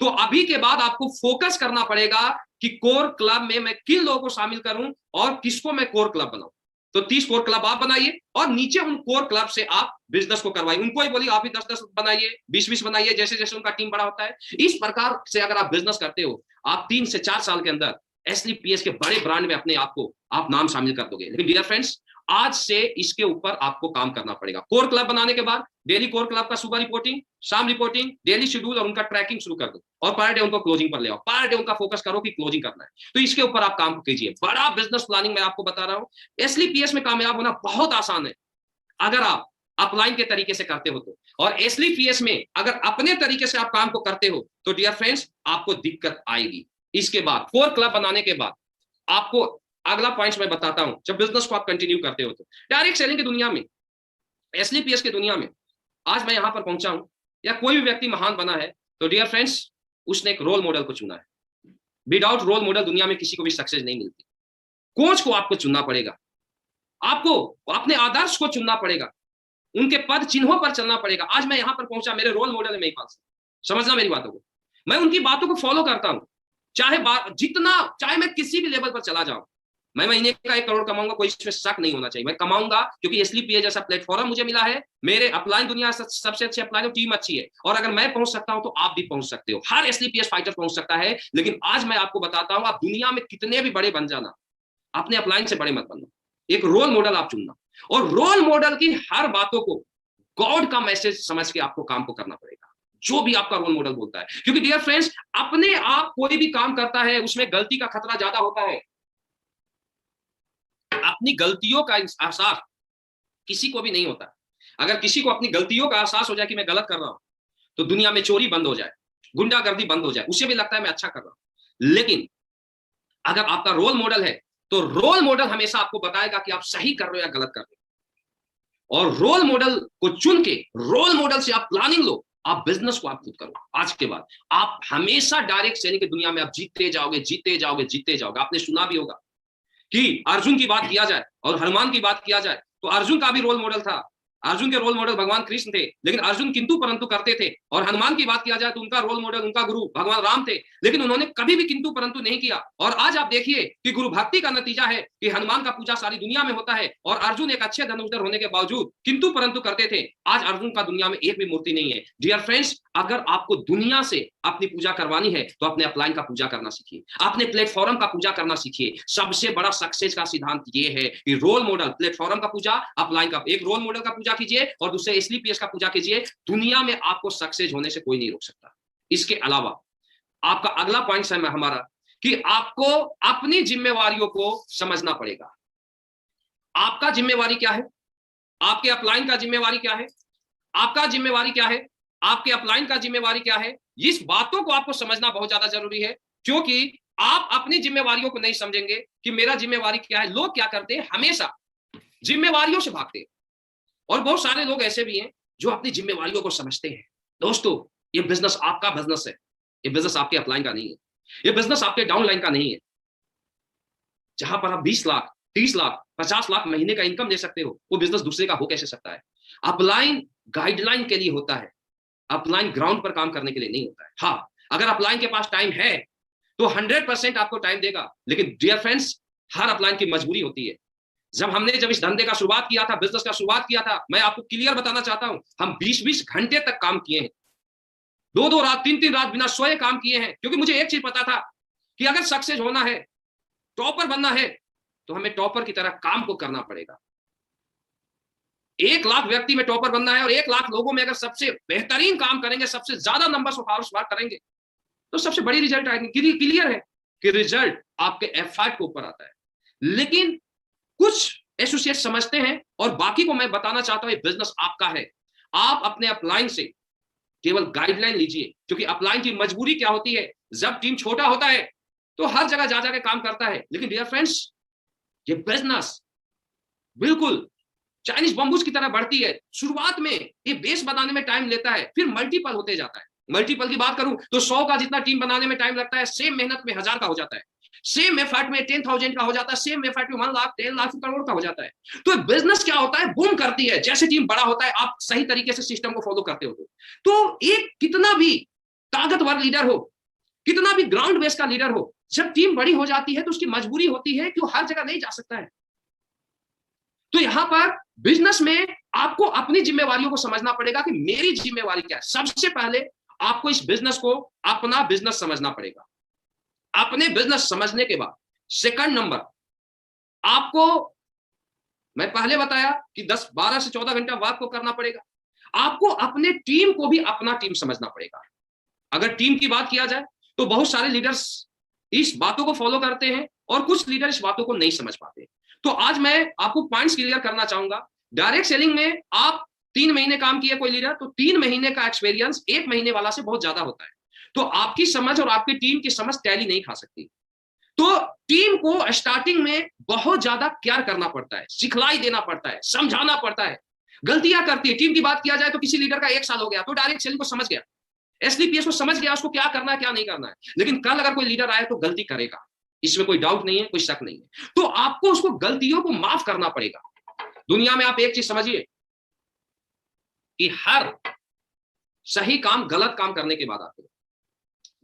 तो अभी के बाद आपको फोकस करना पड़ेगा कि कोर क्लब में मैं किन लोगों को शामिल करूं और किसको मैं कोर क्लब बनाऊं। तो 30 कोर क्लब आप बनाइए और नीचे उन कोर क्लब से आप बिजनेस को करवाइए। उनको ही बोलिए आप भी 10-10 बनाइए, 20-20 बनाइए, जैसे जैसे उनका टीम बड़ा होता है। इस प्रकार से अगर आप बिजनेस करते हो, आप 3 से 4 साल के अंदर एसलीपीएस के बड़े ब्रांड में अपने आप को आप नाम शामिल कर दोगे। लेकिन डियर फ्रेंड्स, आज से इसके ऊपर आपको काम करना पड़ेगा। कोर क्लब बनाने के बाद डेली कोर क्लब का सुबह रिपोर्टिंग, शाम रिपोर्टिंग, डेली शेड्यूल और उनका ट्रैकिंग शुरू कर दो और पर डे उनको क्लोजिंग पर ले आओ। पर डे उनका फोकस करो कि क्लोजिंग करना है, तो इसके ऊपर आप काम कीजिए। बड़ा बिजनेस प्लानिंग मैं आपको बता रहा हूं। एसलीपीएस में कामयाब होना बहुत आसान है अगर आप अपलाइन के तरीके से करते हो तो, और एसलीपीएस में अगर अपने तरीके से आप काम को करते हो तो डियर फ्रेंड्स आपको दिक्कत आएगी। इसके बाद कोर क्लब बनाने के बाद आपको अगला पॉइंट मैं बताता हूं। जब बिजनेस को आप कंटिन्यू करते हो तो डायरेक्ट सेलिंग की दुनिया में, एसलीपीएस की दुनिया में आज मैं यहां पर पहुंचा हूं या कोई भी व्यक्ति महान बना है तो डियर फ्रेंड्स उसने एक रोल मॉडल को चुना है। विदाउट रोल मॉडल दुनिया में किसी को भी सक्सेस नहीं मिलती। कोच को आपको चुनना पड़ेगा, आपको अपने आदर्श को चुनना पड़ेगा, उनके पद चिन्हों पर चलना पड़ेगा। आज मैं यहां पर पहुंचा, मेरे रोल मॉडल है महिपाल सिंह। समझना मेरी बातों को, मैं उनकी बातों को फॉलो करता हूं। चाहे मैं किसी भी लेवल पर चला जाऊं, मैं महीने का 1 करोड़ कमाऊंगा, कोई इसमें शक नहीं होना चाहिए। मैं कमाऊंगा क्योंकि एसलीपीएस जैसा प्लेटफॉर्म मुझे मिला है। मेरे अपलाइन दुनिया सबसे अच्छे अपलाइन टीम अच्छी है, और अगर मैं पहुंच सकता हूं तो आप भी पहुंच सकते हो। हर एसलीपीएस फाइटर पहुंच सकता है। लेकिन आज मैं आपको बताता हूं, आप दुनिया में कितने भी बड़े बन जाना, अपने अपलाइन से बड़े मत बनना। एक रोल मॉडल आप चुनना, और रोल मॉडल की हर बातों को गॉड का मैसेज समझ के आपको काम को करना पड़ेगा, जो भी आपका रोल मॉडल बोलता है। क्योंकि डियर फ्रेंड्स, अपने आप कोई भी काम करता है उसमें गलती का खतरा ज्यादा होता है। अपनी गलतियों का एहसास किसी को भी नहीं होता। अगर किसी को अपनी गलतियों का एहसास हो जाए कि मैं गलत कर रहा हूं, तो दुनिया में चोरी बंद हो जाए, गुंडागर्दी बंद हो जाए, उसे भी लगता है मैं अच्छा कर रहा हूं। लेकिन अगर आपका रोल मॉडल है तो रोल मॉडल हमेशा आपको बताएगा कि आप सही कर रहे हो या गलत कर रहे हो। और रोल मॉडल को चुन के, रोल मॉडल से आप प्लानिंग लो, आप बिजनेस को आप खुद करो। आज के बाद आप हमेशा डायरेक्ट सेलिंग की दुनिया में आप जीतते जाओगे, जीतते जाओगे, जीतते जाओगे। आपने सुना भी होगा कि अर्जुन की बात किया जाए और हनुमान की बात किया जाए तो अर्जुन का भी रोल मॉडल था। अर्जुन के रोल मॉडल भगवान कृष्ण थे, लेकिन अर्जुन किंतु परंतु करते थे। और हनुमान की बात किया जाए तो उनका रोल मॉडल, उनका गुरु भगवान राम थे, लेकिन उन्होंने कभी भी किंतु परंतु नहीं किया। और आज आप देखिए कि गुरु भक्ति का नतीजा है कि हनुमान का पूजा सारी दुनिया में होता है, और अर्जुन एक अच्छे धनुर्धर होने के बावजूद किंतु परंतु करते थे। आज अर्जुन का दुनिया में एक भी मूर्ति नहीं है। डियर फ्रेंड्स, अगर आपको दुनिया से अपनी पूजा करवानी है तो अपने अपलाइन का पूजा करना सीखिए, अपने प्लेटफॉर्म का पूजा करना सीखिए। सबसे बड़ा सक्सेस का सिद्धांत ये है कि रोल मॉडल, प्लेटफॉर्म का पूजा, अपलाइन का, एक रोल मॉडल का पूजा कीजिए और दूसरे एसलीपीएस का पूजा कीजिए। दुनिया में आपको सक्सेस होने से कोई नहीं रोक सकता। इसके अलावा आपका अगला पॉइंट है हमारा कि आपको अपनी जिम्मेवारियों को समझना पड़ेगा। आपका जिम्मेवारी क्या है, आपके अपलाइन का जिम्मेवारी क्या है, आपका जिम्मेवारी क्या है, आपके अपलाइन का जिम्मेवारी क्या है। इस बातों को आपको समझना बहुत ज्यादा जरूरी है, क्योंकि आप अपनी जिम्मेवारियों को नहीं समझेंगे कि मेरा जिम्मेवारी क्या है। लोग क्या करते हैं, हमेशा जिम्मेवारियों से भागते हैं, और बहुत सारे लोग ऐसे भी हैं जो अपनी जिम्मेवारियों को समझते हैं। दोस्तों, ये बिजनेस आपका बिजनेस है, ये बिजनेस आपके अपलाइन का नहीं है, ये बिजनेस आपके डाउनलाइन का नहीं है। जहां पर आप 20 लाख, 30 लाख, 50 लाख महीने का इनकम दे सकते हो, वो बिजनेस दूसरे का हो कैसे सकता है। अपलाइन गाइडलाइन के लिए होता है, अपलाइन ग्राउंड पर काम करने के लिए नहीं होता है। हाँ, अगर अपलाइन के पास टाइम है तो 100% आपको टाइम देगा। लेकिन डियर फ्रेंड्स, हर अपलाइन की मजबूरी होती है। जब इस धंधे का शुरुआत किया था, बिजनेस का शुरुआत किया था, मैं आपको क्लियर बताना चाहता हूं, हम 20-20 घंटे तक काम किए हैं, 2-2 रात, 3-3 रात बिना सोए काम किए हैं। क्योंकि मुझे एक चीज पता था कि अगर सक्सेस होना है, टॉपर बनना है, तो हमें टॉपर की तरह काम को करना पड़ेगा। 1 लाख व्यक्ति में टॉपर बनना है, और 1 लाख लोगों में अगर सबसे बेहतरीन काम करेंगे, सबसे ज्यादा नंबर्स ऑफ आवर्स वर्क करेंगे, तो सबसे बड़ी रिजल्ट आएगी। क्लियर है कि रिजल्ट आपके एफर्ट के ऊपर आता है। लेकिन कुछ एसोसिएट समझते हैं, और बाकी को मैं बताना चाहता हूं, ये बिजनेस आपका है। आप अपने अपलाइन से केवल गाइडलाइन लीजिए, क्योंकि अपलाइन की मजबूरी क्या होती है, जब टीम छोटा होता है तो हर जगह जा जाके काम करता है। लेकिन डियर फ्रेंड्स, ये बिजनेस बिल्कुल चाइनीज बम्बूस की तरह बढ़ती है। शुरुआत में ये बेस बनाने में टाइम लेता है, फिर मल्टीपल होते जाता है। मल्टीपल की बात करूं तो 100 का जितना टीम बनाने में टाइम लगता है, सेम मेहनत में 1000 का हो जाता है, सेम एफर्ट में 10,000 का हो जाता है, सेम एफर्ट में 1 लाख, 10 लाख, करोड़ का हो जाता है। तो बिजनेस क्या होता है, बूम करती है। जैसे टीम बड़ा होता है, आप सही तरीके से सिस्टम को फॉलो करते हो तो एक कितना भी ताकतवर लीडर हो, कितना भी ग्राउंड बेस का लीडर हो, जब टीम बड़ी हो जाती है तो उसकी मजबूरी होती है कि वो हर जगह नहीं जा सकता है। तो यहां पर बिजनेस में आपको अपनी जिम्मेवारियों को समझना पड़ेगा कि मेरी जिम्मेवारी क्या है। सबसे पहले आपको इस बिजनेस को अपना बिजनेस समझना पड़ेगा। अपने बिजनेस समझने के बाद सेकंड नंबर, आपको मैं पहले बताया कि 10 12 से 14 घंटा वर्क को करना पड़ेगा। आपको अपने टीम को भी अपना टीम समझना पड़ेगा। अगर टीम की बात किया जाए तो बहुत सारे लीडर्स इस बातों को फॉलो करते हैं और कुछ लीडर इस बातों को नहीं समझ पाते। तो आज मैं आपको पॉइंट्स क्लियर करना चाहूंगा। डायरेक्ट सेलिंग में आप 3 महीने काम किए कोई लीडर, तो 3 महीने का एक्सपीरियंस 1 महीने वाला से बहुत ज्यादा होता है। तो आपकी समझ और आपकी टीम की समझ टैली नहीं खा सकती। तो टीम को स्टार्टिंग में बहुत ज्यादा केयर करना पड़ता है, सिखलाई देना पड़ता है, समझाना पड़ता है। गलतियां करती है। टीम की बात किया जाए तो किसी लीडर का 1 साल हो गया तो डायरेक्ट सेलिंग को समझ गया, एसलीपीएस को समझ गया, उसको क्या करना है क्या नहीं करना है। लेकिन कल अगर कोई लीडर आए तो गलती करेगा, इसमें कोई डाउट नहीं है, कोई शक नहीं है। तो आपको उसको गलतियों को माफ करना पड़ेगा। दुनिया में आप एक चीज समझिए कि हर सही काम गलत काम करने के बाद आते हैं।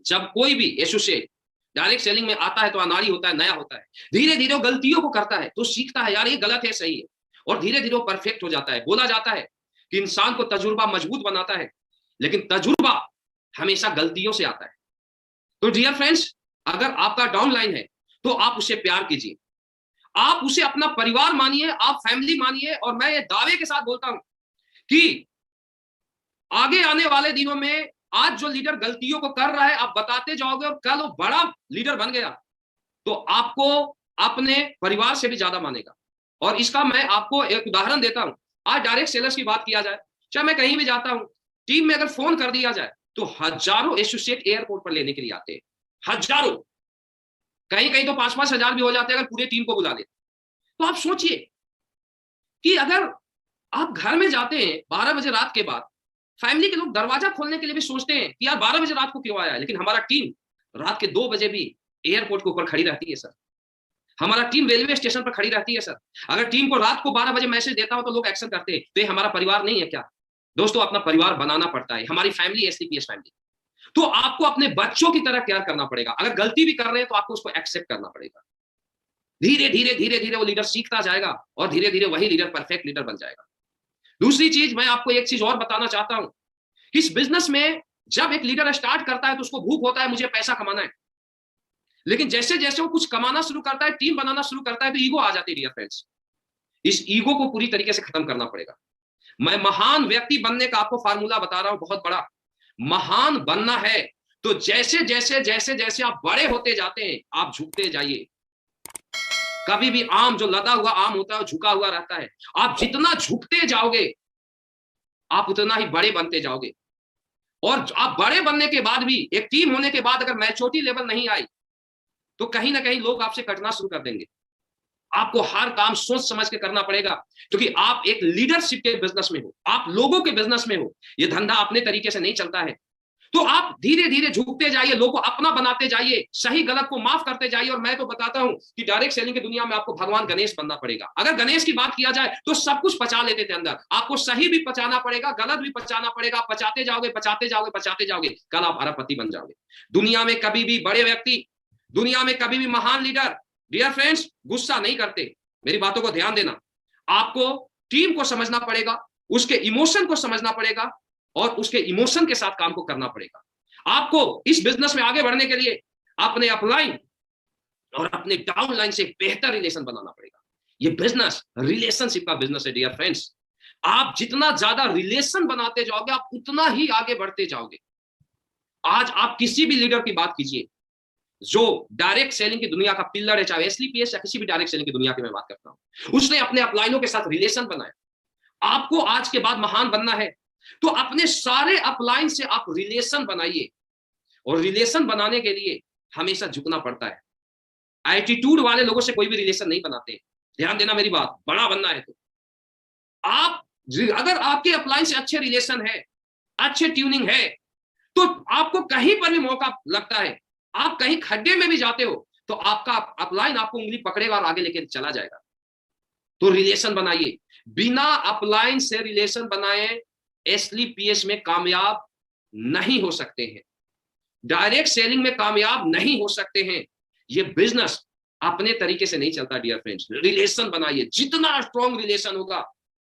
जब कोई भी एसोसिएट डायरेक्ट सेलिंग में आता है तो अनाड़ी होता है, नया होता है, धीरे धीरे गलतियों को करता है तो सीखता है यार ये गलत है सही है, और धीरे धीरे वो परफेक्ट हो जाता है। बोला जाता है कि इंसान को तजुर्बा मजबूत बनाता है, लेकिन तजुर्बा हमेशा गलतियों से आता है। तो डियर फ्रेंड्स, अगर आपका डाउनलाइन है तो आप उसे प्यार कीजिए, आप उसे अपना परिवार मानिए, आप फैमिली मानिए। और मैं ये दावे के साथ बोलता हूं कि आगे आने वाले दिनों में आज जो लीडर गलतियों को कर रहा है आप बताते जाओगे, और कल वो बड़ा लीडर बन गया तो आपको अपने परिवार से भी ज्यादा मानेगा। और इसका मैं आपको एक उदाहरण देता हूं। आज डायरेक्ट सेलर्स की बात किया जाए, चाहे मैं कहीं भी जाता हूं, टीम में अगर फोन कर दिया जाए तो हजारों एसोसिएट एयरपोर्ट पर लेने के लिए आते हैं, हजारों, कहीं कहीं तो 5-5 हजार भी हो जाते हैं अगर पूरे टीम को बुला ले। तो आप सोचिए कि अगर आप घर में जाते हैं 12 बजे रात के बाद, फैमिली के लोग दरवाजा खोलने के लिए भी सोचते हैं कि यार 12 बजे रात को क्यों आया है, लेकिन हमारा टीम रात के 2 बजे भी एयरपोर्ट के ऊपर खड़ी रहती है सर। हमारा टीम रेलवे स्टेशन पर खड़ी रहती है सर। अगर टीम को रात को 12 बजे मैसेज देता हो तो लोग एक्शन करते हैं, तो ये हमारा परिवार नहीं है क्या? दोस्तों, अपना परिवार बनाना पड़ता है। हमारी फैमिली एसलीपीएस फैमिली, तो आपको अपने बच्चों की तरह केयर करना पड़ेगा। अगर गलती भी कर रहे हैं तो आपको उसको एक्सेप्ट करना पड़ेगा। धीरे धीरे धीरे धीरे वो लीडर सीखता जाएगा और धीरे धीरे वही लीडर परफेक्ट लीडर बन जाएगा। दूसरी चीज, मैं आपको एक चीज और बताना चाहता हूं कि इस बिजनेस में जब एक लीडर स्टार्ट करता है तो उसको भूख होता है मुझे पैसा कमाना है, लेकिन जैसे जैसे वो कुछ कमाना शुरू करता है, टीम बनाना शुरू करता है, तो ईगो आ जाती है डियर फ्रेंड्स। इस ईगो को पूरी तरीके से खत्म करना पड़ेगा। मैं महान व्यक्ति बनने का आपको फार्मूला बता रहा हूं, बहुत बड़ा। महान बनना है तो जैसे जैसे जैसे जैसे आप बड़े होते जाते हैं आप झुकते जाइए। कभी भी आम जो लदा हुआ आम होता है वो झुका हुआ रहता है। आप जितना झुकते जाओगे आप उतना ही बड़े बनते जाओगे। और आप बड़े बनने के बाद भी, एक टीम होने के बाद अगर मैच्योरिटी लेवल नहीं आई तो कहीं ना कहीं लोग आपसे कटना शुरू कर देंगे। आपको हर काम सोच समझ के करना पड़ेगा, क्योंकि आप एक लीडरशिप के बिजनेस में हो, आप लोगों के बिजनेस में हो। ये धंधा अपने तरीके से नहीं चलता है। तो आप धीरे धीरे झुकते जाइए, लोगों को अपना बनाते जाइए, सही गलत को माफ करते जाइए। और मैं तो बताता हूं कि डायरेक्ट सेलिंग की दुनिया में आपको भगवान गणेश बनना पड़ेगा। अगर गणेश की बात किया जाए तो सब कुछ पचा लेते थे अंदर, आपको सही भी पचाना पड़ेगा, गलत भी पचाना पड़ेगा। आप पचाते जाओगे पचाते जाओगे पचाते जाओगे, कल आप अरबपति बन जाओगे। दुनिया में कभी भी बड़े व्यक्ति, दुनिया में कभी भी महान लीडर, डियर फ्रेंड्स, गुस्सा नहीं करते। मेरी बातों को ध्यान देना। आपको टीम को समझना पड़ेगा, उसके इमोशन को समझना पड़ेगा और उसके इमोशन के साथ काम को करना पड़ेगा। आपको इस बिजनेस में आगे बढ़ने के लिए अपने अपलाइन और अपने डाउनलाइन से बेहतर रिलेशन बनाना पड़ेगा। ये बिजनेस रिलेशनशिप का बिजनेस है डियर फ्रेंड्स। आप जितना ज्यादा रिलेशन बनाते जाओगे आप उतना ही आगे बढ़ते जाओगे। आज आप किसी भी लीडर की बात कीजिए जो डायरेक्ट सेलिंग की दुनिया का पिलर है, चाहे एसलीपीएस या किसी भी डायरेक्ट सेलिंग की दुनिया की मैं बात करता हूं, उसने अपने अपलाइनों के साथ रिलेशन बनाया। आपको आज के बाद महान बनना है तो अपने सारे अपलाइन से आप रिलेशन बनाइए, और रिलेशन बनाने के लिए हमेशा झुकना पड़ता है। एटीट्यूड वाले लोगों से कोई भी रिलेशन नहीं बनाते। ध्यान देना मेरी बात, बड़ा बनना है तो आप, अगर आपके अपलाइन से अच्छे रिलेशन है, अच्छे ट्यूनिंग है, तो आपको कहीं पर भी मौका लगता है, आप कहीं खड्डे में भी जाते हो तो आपका अपलाइन आपको उंगली पकड़ेगा और आगे लेके चला जाएगा। तो रिलेशन बनाइए। बिना अपलाइन से रिलेशन बनाए एसलीपीएस में कामयाब नहीं हो सकते हैं, डायरेक्ट सेलिंग में कामयाब नहीं हो सकते हैं। ये बिजनेस अपने तरीके से नहीं चलता डियर फ्रेंड्स। रिलेशन बनाइए, जितना स्ट्रॉन्ग रिलेशन होगा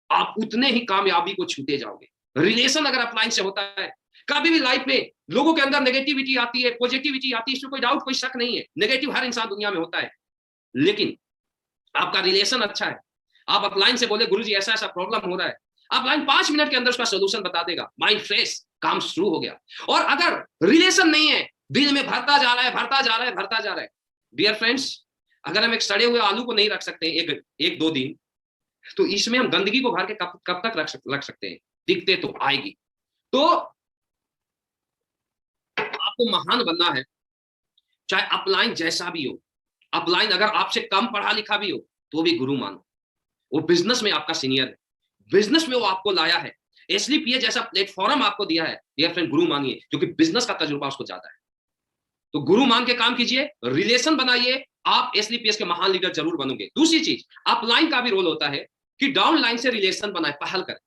आप उतने ही कामयाबी को छूते जाओगे। रिलेशन अगर अपलाइन से होता है, कभी भी लाइफ में लोगों के अंदर नेगेटिविटी आती है, पॉजिटिविटी आती है, इसमें कोई डाउट, कोई शक नहीं है। नेगेटिव हर इंसान दुनिया में होता है, लेकिन आपका रिलेशन अच्छा है, आप अपलाइन से बोले गुरुजी ऐसा ऐसा प्रॉब्लम हो रहा है, अपलाइन 5 मिनट के अंदर उसका सोल्यूशन बता देगा, माइंड फ्रेश, काम शुरू हो गया। और अगर रिलेशन नहीं है, दिल में भरता जा रहा है, भरता जा रहा है, भरता जा रहा है, डियर फ्रेंड्स, अगर हम एक सड़े हुए आलू को नहीं रख सकते एक दो दिन, तो इसमें हम गंदगी को भर के कब तक रख सकते हैं? दिखते तो आएगी। तो आपको महान बनना है, चाहे अपलाइन जैसा भी हो। अपलाइन अगर आपसे कम पढ़ा लिखा भी हो तो भी गुरु मानो। वो बिजनेस में आपका सीनियर है, बिजनेस में वो आपको लाया है, एसलीपीए जैसा प्लेटफॉर्म आपको दिया है, डियर फ्रेंड गुरु मानिए, क्योंकि बिजनेस का तजुर्बा उसको ज्यादा है। तो गुरु मान के काम कीजिए, रिलेशन बनाइए, आप एसलीपीएस के महान लीडर जरूर बनोगे। दूसरी चीज, अपलाइन का भी रोल होता है कि डाउन लाइन से रिलेशन बनाए, पहल करें।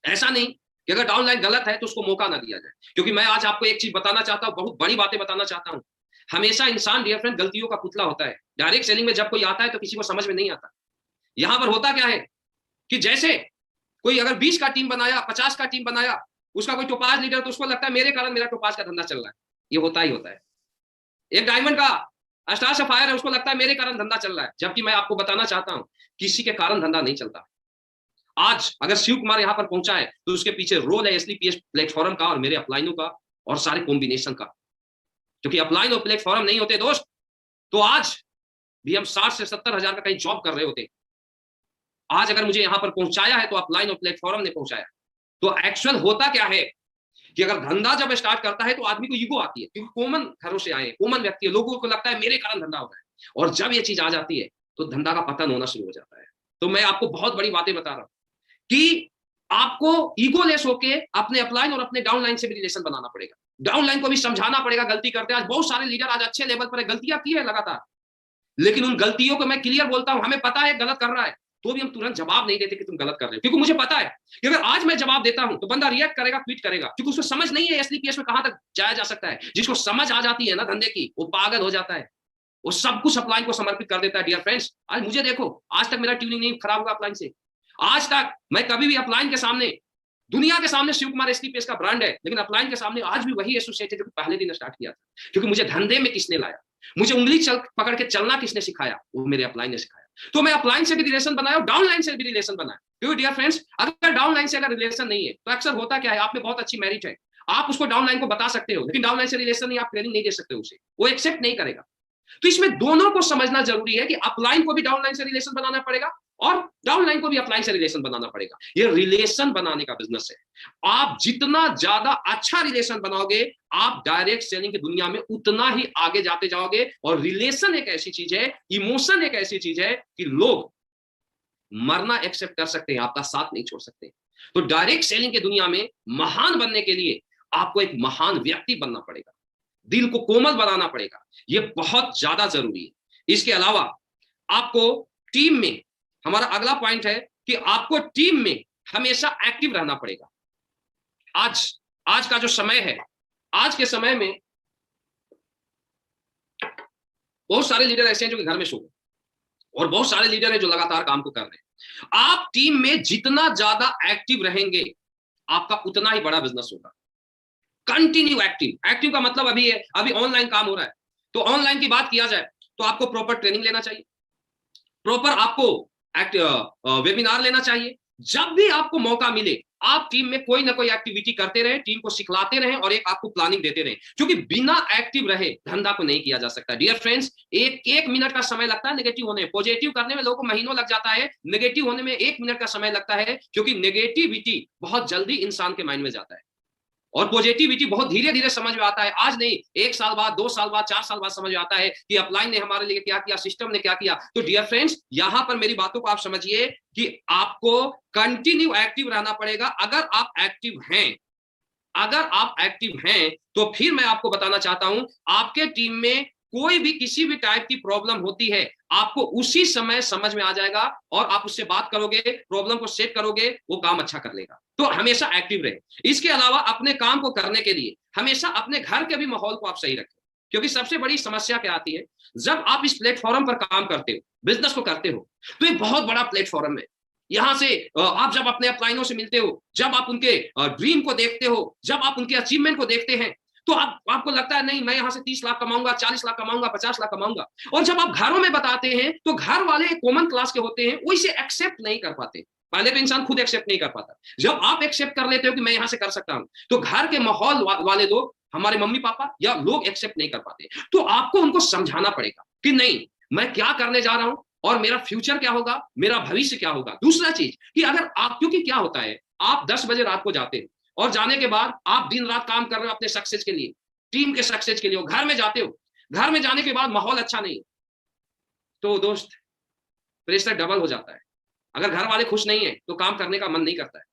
ऐसा नहीं कि अगर डाउन लाइन गलत है तो उसको मौका ना दिया जाए, क्योंकि मैं आज आपको एक चीज बताना चाहता हूं, बहुत बड़ी बातें बताना चाहता हूं। हमेशा इंसान डियर फ्रेंड गलतियों का पुतला होता है। डायरेक्ट सेलिंग में जब कोई आता है तो किसी को समझ में नहीं आता। यहां पर होता क्या है कि जैसे कोई अगर 20 का टीम बनाया, 50 का टीम बनाया, उसका कोई टोपाज लीडर, तो उसको लगता है मेरे कारण मेरा टोपाज का धंधा चल रहा है। ये होता ही होता है। एक डायमंड का स्टार सफायर है, उसको लगता है मेरे कारण धंधा चल रहा है, जबकि मैं आपको बताना चाहता हूं किसी के कारण धंधा नहीं चलता। आज अगर शिव कुमार यहां पर पहुंचा है तो उसके पीछे रोल है एसलीपीएस प्लेटफॉर्म का और मेरे अपलाइनों का और सारे कॉम्बिनेशन का। क्योंकि अपलाइन और प्लेटफॉर्म नहीं होते दोस्त, तो आज भी हम 60 से 70 हजार का कहीं जॉब कर रहे होते। आज अगर मुझे यहां पर पहुंचाया है तो अपलाइन और प्लेटफॉर्म ने पहुंचाया। तो एक्चुअल होता क्या है कि अगर धंधा जब स्टार्ट करता है तो आदमी को ईगो आती है, क्योंकि कॉमन घरों से आए, कॉमन व्यक्ति है, लोगों को लगता है मेरे कारण धंधा हो रहा है। और जब ये चीज आ जाती है तो धंधा का पतन होना शुरू हो जाता है। तो मैं आपको बहुत बड़ी बातें बता रहा हूं कि आपको ईगोलेस होके अपने अपलाइन और अपने डाउनलाइन से भी रिलेशन बनाना पड़ेगा। डाउनलाइन को भी समझाना पड़ेगा गलती करते हैं। आज बहुत सारे लीडर आज अच्छे लेवल पर गलतियां की है लगातार, लेकिन उन गलतियों को मैं क्लियर बोलता हूं, हमें पता है गलत कर रहा है, तो भी हम तुरंत जवाब नहीं देते कि तुम गलत कर रहे हो, क्योंकि मुझे पता है कि अगर आज मैं जवाब देता हूं तो बंदा रिएक्ट करेगा, ट्वीट करेगा, क्योंकि उसको समझ नहीं है एसलीपीएस में कहां तक जाया जा सकता है। जिसको समझ आ जाती है ना धंधे की, वो पागल हो जाता है, वो सब कुछ अपलाइन को समर्पित कर देता है। डियर फ्रेंड्स, आज मुझे देखो, आज तक मेरा ट्यूनिंग नहीं खराब हुआ अपलाइन से। आज तक मैं कभी भी अपलाइन के सामने, दुनिया के सामने शिव कुमार एसलीपीएस का ब्रांड है, लेकिन अपलाइन के सामने आज भी वही एसोसिएट है जो पहले दिन स्टार्ट किया था। क्योंकि मुझे धंधे में किसने लाया, मुझे उंगली पकड़ के चलना किसने सिखाया, वो मेरे अपलाइन ने सिखाया। तो मैं अपलाइन से भी रिलेशन बनाया और डाउन लाइन से भी रिलेशन बनाया। क्योंकि डियर फ्रेंड्स, अगर डाउन लाइन से अगर रिलेशन नहीं है तो अक्सर होता क्या है, आप में बहुत अच्छी मेरिट है, आप उसको डाउन लाइन को बता सकते हो, लेकिन डाउन लाइन से रिलेशन नहीं, आप ट्रेनिंग नहीं दे सकते उसे, वो एक्सेप्ट नहीं करेगा। तो इसमें दोनों को समझना जरूरी है कि अपलाइन को भी डाउनलाइन से रिलेशन बनाना पड़ेगा और डाउनलाइन को भी अपलाइन से रिलेशन बनाना पड़ेगा। ये रिलेशन बनाने का बिजनेस है। आप जितना ज्यादा अच्छा रिलेशन बनाओगे, आप डायरेक्ट सेलिंग की दुनिया में उतना ही आगे जाते जाओगे। और रिलेशन एक ऐसी चीज है, इमोशन एक ऐसी चीज है कि लोग मरना एक्सेप्ट कर सकते हैं, आपका साथ नहीं छोड़ सकते। तो डायरेक्ट सेलिंग की दुनिया में महान बनने के लिए आपको एक महान व्यक्ति बनना पड़ेगा, दिल को कोमल बनाना पड़ेगा, ये बहुत ज्यादा जरूरी है। इसके अलावा आपको टीम में, हमारा अगला पॉइंट है कि आपको टीम में हमेशा एक्टिव रहना पड़ेगा। आज का जो समय है, आज के समय में बहुत सारे लीडर ऐसे हैं जो कि घर में सो गए, और बहुत सारे लीडर हैं जो लगातार काम को कर रहे हैं। आप टीम में जितना ज्यादा एक्टिव रहेंगे, आपका उतना ही बड़ा बिजनेस होगा। कंटिन्यू एक्टिव, एक्टिव का मतलब अभी ऑनलाइन काम हो रहा है, तो ऑनलाइन की बात किया जाए तो आपको प्रॉपर ट्रेनिंग लेना चाहिए, प्रॉपर आपको वेबिनार लेना चाहिए। जब भी आपको मौका मिले, आप टीम में कोई ना कोई एक्टिविटी करते रहे, टीम को सिखलाते रहे और एक आपको प्लानिंग देते रहे, क्योंकि बिना एक्टिव रहे धंधा को नहीं किया जा सकता। डियर फ्रेंड्स, एक मिनट का समय लगता है नेगेटिव होने में, पॉजिटिव करने में लोगों को महीनों लग जाता है, नेगेटिव होने में 1 मिनट का समय लगता है, क्योंकि नेगेटिविटी बहुत जल्दी इंसान के माइंड में जाता है और पॉजिटिविटी बहुत धीरे धीरे समझ में आता है। आज नहीं, 1 साल बाद, 2 साल बाद, 4 साल बाद समझ में आता है कि अपलाइन ने हमारे लिए क्या किया, सिस्टम ने क्या किया। तो डियर फ्रेंड्स, यहां पर मेरी बातों को आप समझिए कि आपको कंटिन्यू एक्टिव रहना पड़ेगा। अगर आप एक्टिव हैं तो फिर मैं आपको बताना चाहता हूं, आपके टीम में कोई भी किसी भी टाइप की प्रॉब्लम होती है, आपको उसी समय समझ में आ जाएगा और आप उससे बात करोगे, प्रॉब्लम को सेट करोगे, वो काम अच्छा कर लेगा। तो हमेशा एक्टिव रहे। इसके अलावा अपने काम को करने के लिए हमेशा अपने घर के भी माहौल को आप सही रखें, क्योंकि सबसे बड़ी समस्या क्या आती है, जब आप इस प्लेटफॉर्म पर काम करते हो, बिजनेस को करते हो, तो ये बहुत बड़ा प्लेटफॉर्म है। यहां से आप जब अपने अपलाइनों से मिलते हो, जब आप उनके ड्रीम को देखते हो, जब आप उनके अचीवमेंट को देखते हैं, तो आपको लगता है नहीं मैं यहां से 30 लाख कमाऊंगा, 40 लाख कमाऊंगा, 50 लाख कमाऊंगा। और जब आप घरों में बताते हैं तो घर वाले कॉमन क्लास के होते हैं, वो इसे एक्सेप्ट नहीं कर पाते। पहले तो इंसान खुद एक्सेप्ट नहीं कर पाता, जब आप एक्सेप्ट कर लेते हो कि मैं यहां से कर सकता हूं, तो घर के माहौल वाले लोग, हमारे मम्मी पापा या लोग एक्सेप्ट नहीं कर पाते। तो आपको उनको समझाना पड़ेगा कि नहीं, मैं क्या करने जा रहा हूं और मेरा फ्यूचर क्या होगा, मेरा भविष्य क्या होगा। दूसरा चीज कि अगर आप, क्योंकि क्या होता है, आप 10 बजे रात को जाते हो और जाने के बाद आप दिन रात काम कर रहे हो अपने सक्सेस के लिए, टीम के सक्सेस के लिए, घर में जाते हो, घर में जाने के बाद माहौल अच्छा नहीं है, तो दोस्त प्रेशर डबल हो जाता है। अगर घर वाले खुश नहीं है तो काम करने का मन नहीं करता है।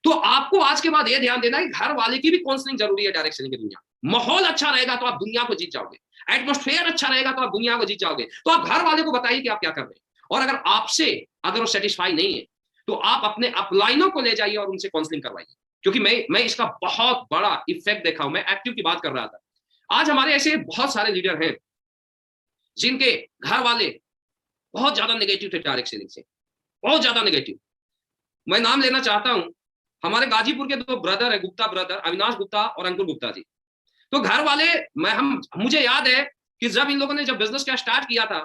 तो आपको आज के बाद ये ध्यान देना है कि घर वाले की भी काउंसलिंग जरूरी है डायरेक्ट सेलिंग की दुनिया। माहौल अच्छा रहेगा तो आप दुनिया को जीत जाओगे, एटमॉस्फेयर अच्छा रहेगा तो आप दुनिया को जीत जाओगे। तो आप घर वाले को बताइए कि आप क्या कर रहे हैं, और अगर आपसे अगर वो सेटिस्फाई नहीं है तो आप अपने अपलाइनों को ले जाइए और उनसे काउंसलिंग करवाइए। क्योंकि मैं इसका बहुत बड़ा इफेक्ट देखा हूं। मैं एक्टिव की बात कर रहा था, आज हमारे ऐसे बहुत सारे लीडर हैं जिनके घर वाले बहुत ज्यादा नेगेटिव थे डायरेक्ट सेलिंग से, बहुत ज्यादा नेगेटिव। मैं नाम लेना चाहता हूं, हमारे गाजीपुर के 2 ब्रदर है, गुप्ता ब्रदर, अविनाश गुप्ता और अंकुर गुप्ता जी। तो घर वाले, मुझे याद है कि जब इन लोगों ने जब बिजनेस का स्टार्ट किया था,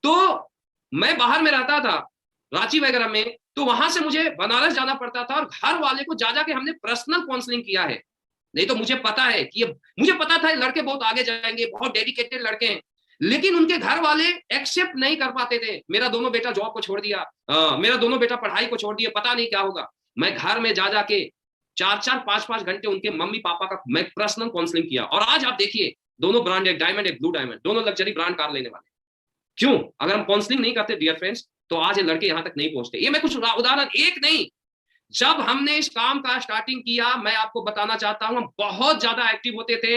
तो मैं बाहर में रहता था रांची वगैरह में, तो वहां से मुझे बनारस जाना पड़ता था, और घर वाले को जा जाके हमने पर्सनल काउंसलिंग किया है। नहीं तो मुझे पता है कि मुझे पता था लड़के बहुत आगे जाएंगे, बहुत डेडिकेटेड लड़के हैं, लेकिन उनके घर वाले एक्सेप्ट नहीं कर पाते थे। मेरा दोनों बेटा जॉब को छोड़ दिया, मेरा दोनों बेटा पढ़ाई को छोड़ दिया, पता नहीं क्या होगा। मैं घर में जा जाके 4-4, 5-5 घंटे उनके मम्मी पापा का मैं पर्सनल काउंसलिंग किया, और आज आप देखिए दोनों ब्रांड, एक डायमंड एक ब्लू डायमंड, दोनों लग्जरी ब्रांड कार लेने वाले। क्यों? अगर हम काउंसलिंग नहीं करते डियर फ्रेंड्स, तो आज ये लड़के यहां तक नहीं पहुंचते। ये मैं कुछ उदाहरण, एक नहीं, जब हमने इस काम का स्टार्टिंग किया, मैं आपको बताना चाहता हूं, हम बहुत ज्यादा एक्टिव होते थे,